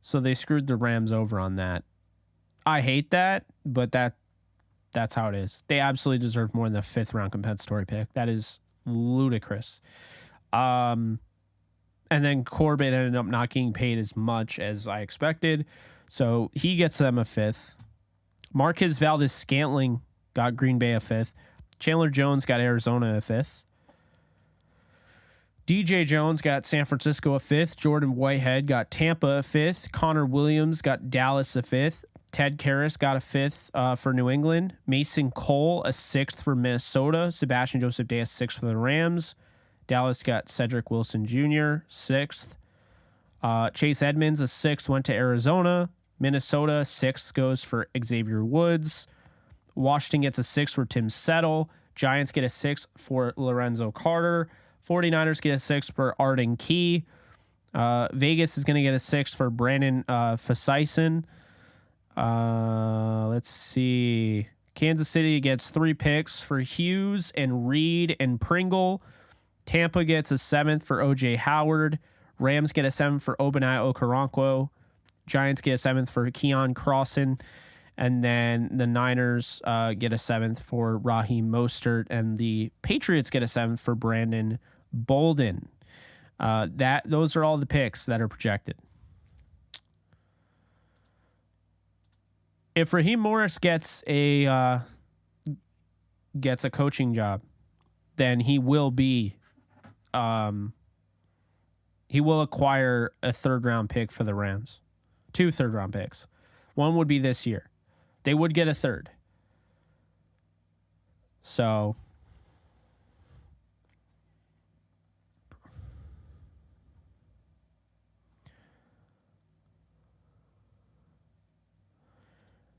So they screwed the Rams over on that. I hate that, but that's how it is. They absolutely deserve more than the 5th-round compensatory pick. That is ludicrous. And then Corbett ended up not getting paid as much as I expected, so he gets them a 5th. Marquez Valdes-Scantling got Green Bay a 5th. Chandler Jones got Arizona a 5th. DJ Jones got San Francisco a 5th. Jordan Whitehead got Tampa a 5th. Connor Williams got Dallas a 5th. Ted Karras got a 5th for New England. Mason Cole a 6th for Minnesota. Sebastian Joseph Day a 6th for the Rams. Dallas got Cedric Wilson Jr. 6th. Chase Edmonds, a 6th, went to Arizona. Minnesota, 6th goes for Xavier Woods. Washington gets a 6 for Tim Settle. Giants get a 6 for Lorenzo Carter. 49ers get a 6 for Arden Key. Vegas is going to get a 6 for Brandon Fasison. Let's see. Kansas City gets 3 picks for Hughes and Reed and Pringle. Tampa gets a 7th for O.J. Howard. Rams get a 7th for Obanai Okoronkwo. Giants get a 7th for Keon Crossan. And then the Niners get a 7th for Raheem Mostert. And the Patriots get a 7th for Brandon Bolden. Those are all the picks that are projected. If Raheem Morris gets a coaching job, then he will acquire a 3rd round pick for the Rams. 2 3rd round picks. One would be this year. They would get a 3rd. So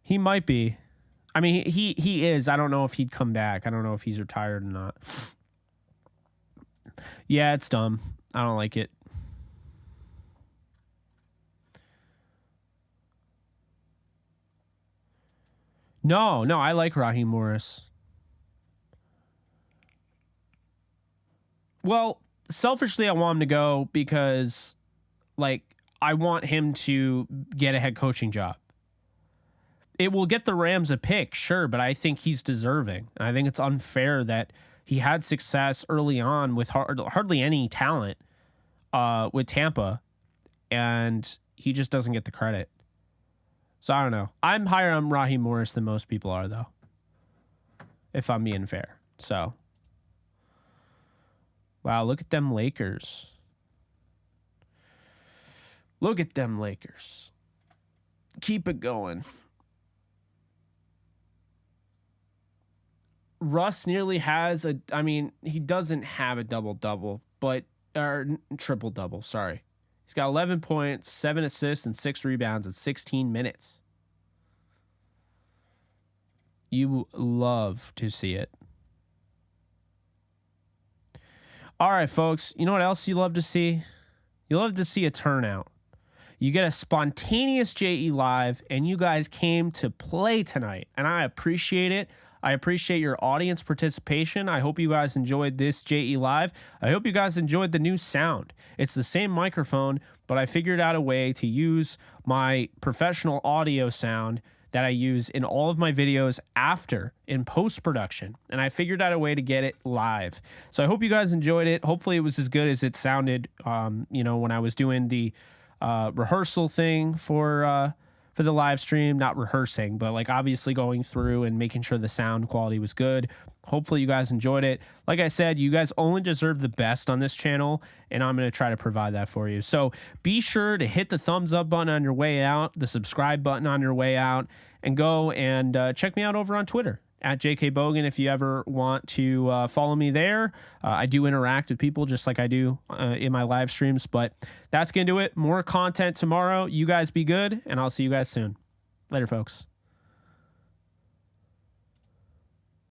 he might be. I mean, he is. I don't know if he'd come back. I don't know if he's retired or not. Yeah, it's dumb. I don't like it. No, I like Raheem Morris. Well, selfishly, I want him to go because, I want him to get a head coaching job. It will get the Rams a pick, sure, but I think he's deserving. And I think it's unfair that he had success early on with hardly any talent with Tampa, and he just doesn't get the credit. So I don't know. I'm higher on Raheem Morris than most people are, though, if I'm being fair. So, wow, look at them Lakers. Look at them Lakers. Keep it going. Russ nearly has he doesn't have a double-double, or triple-double, sorry. He's got 11 points, 7 assists, and 6 rebounds in 16 minutes. You love to see it. All right, folks. You know what else you love to see? You love to see a turnout. You get a spontaneous JE Live, and you guys came to play tonight, and I appreciate it. I appreciate your audience participation. I hope you guys enjoyed this JE Live. I hope you guys enjoyed the new sound. It's the same microphone, but I figured out a way to use my professional audio sound that I use in all of my videos after in post-production. And I figured out a way to get it live. So I hope you guys enjoyed it. Hopefully it was as good as it sounded, when I was doing the rehearsal thing for the live stream, not rehearsing, but obviously going through and making sure the sound quality was good. Hopefully you guys enjoyed it. Like I said, you guys only deserve the best on this channel, and I'm going to try to provide that for you. So be sure to hit the thumbs up button on your way out, the subscribe button on your way out, and go and check me out over on Twitter at JK Bogan if you ever want to follow me there. I do interact with people just like I do in my live streams, but that's going to do it. More content tomorrow. You guys be good, and I'll see you guys soon. Later, folks.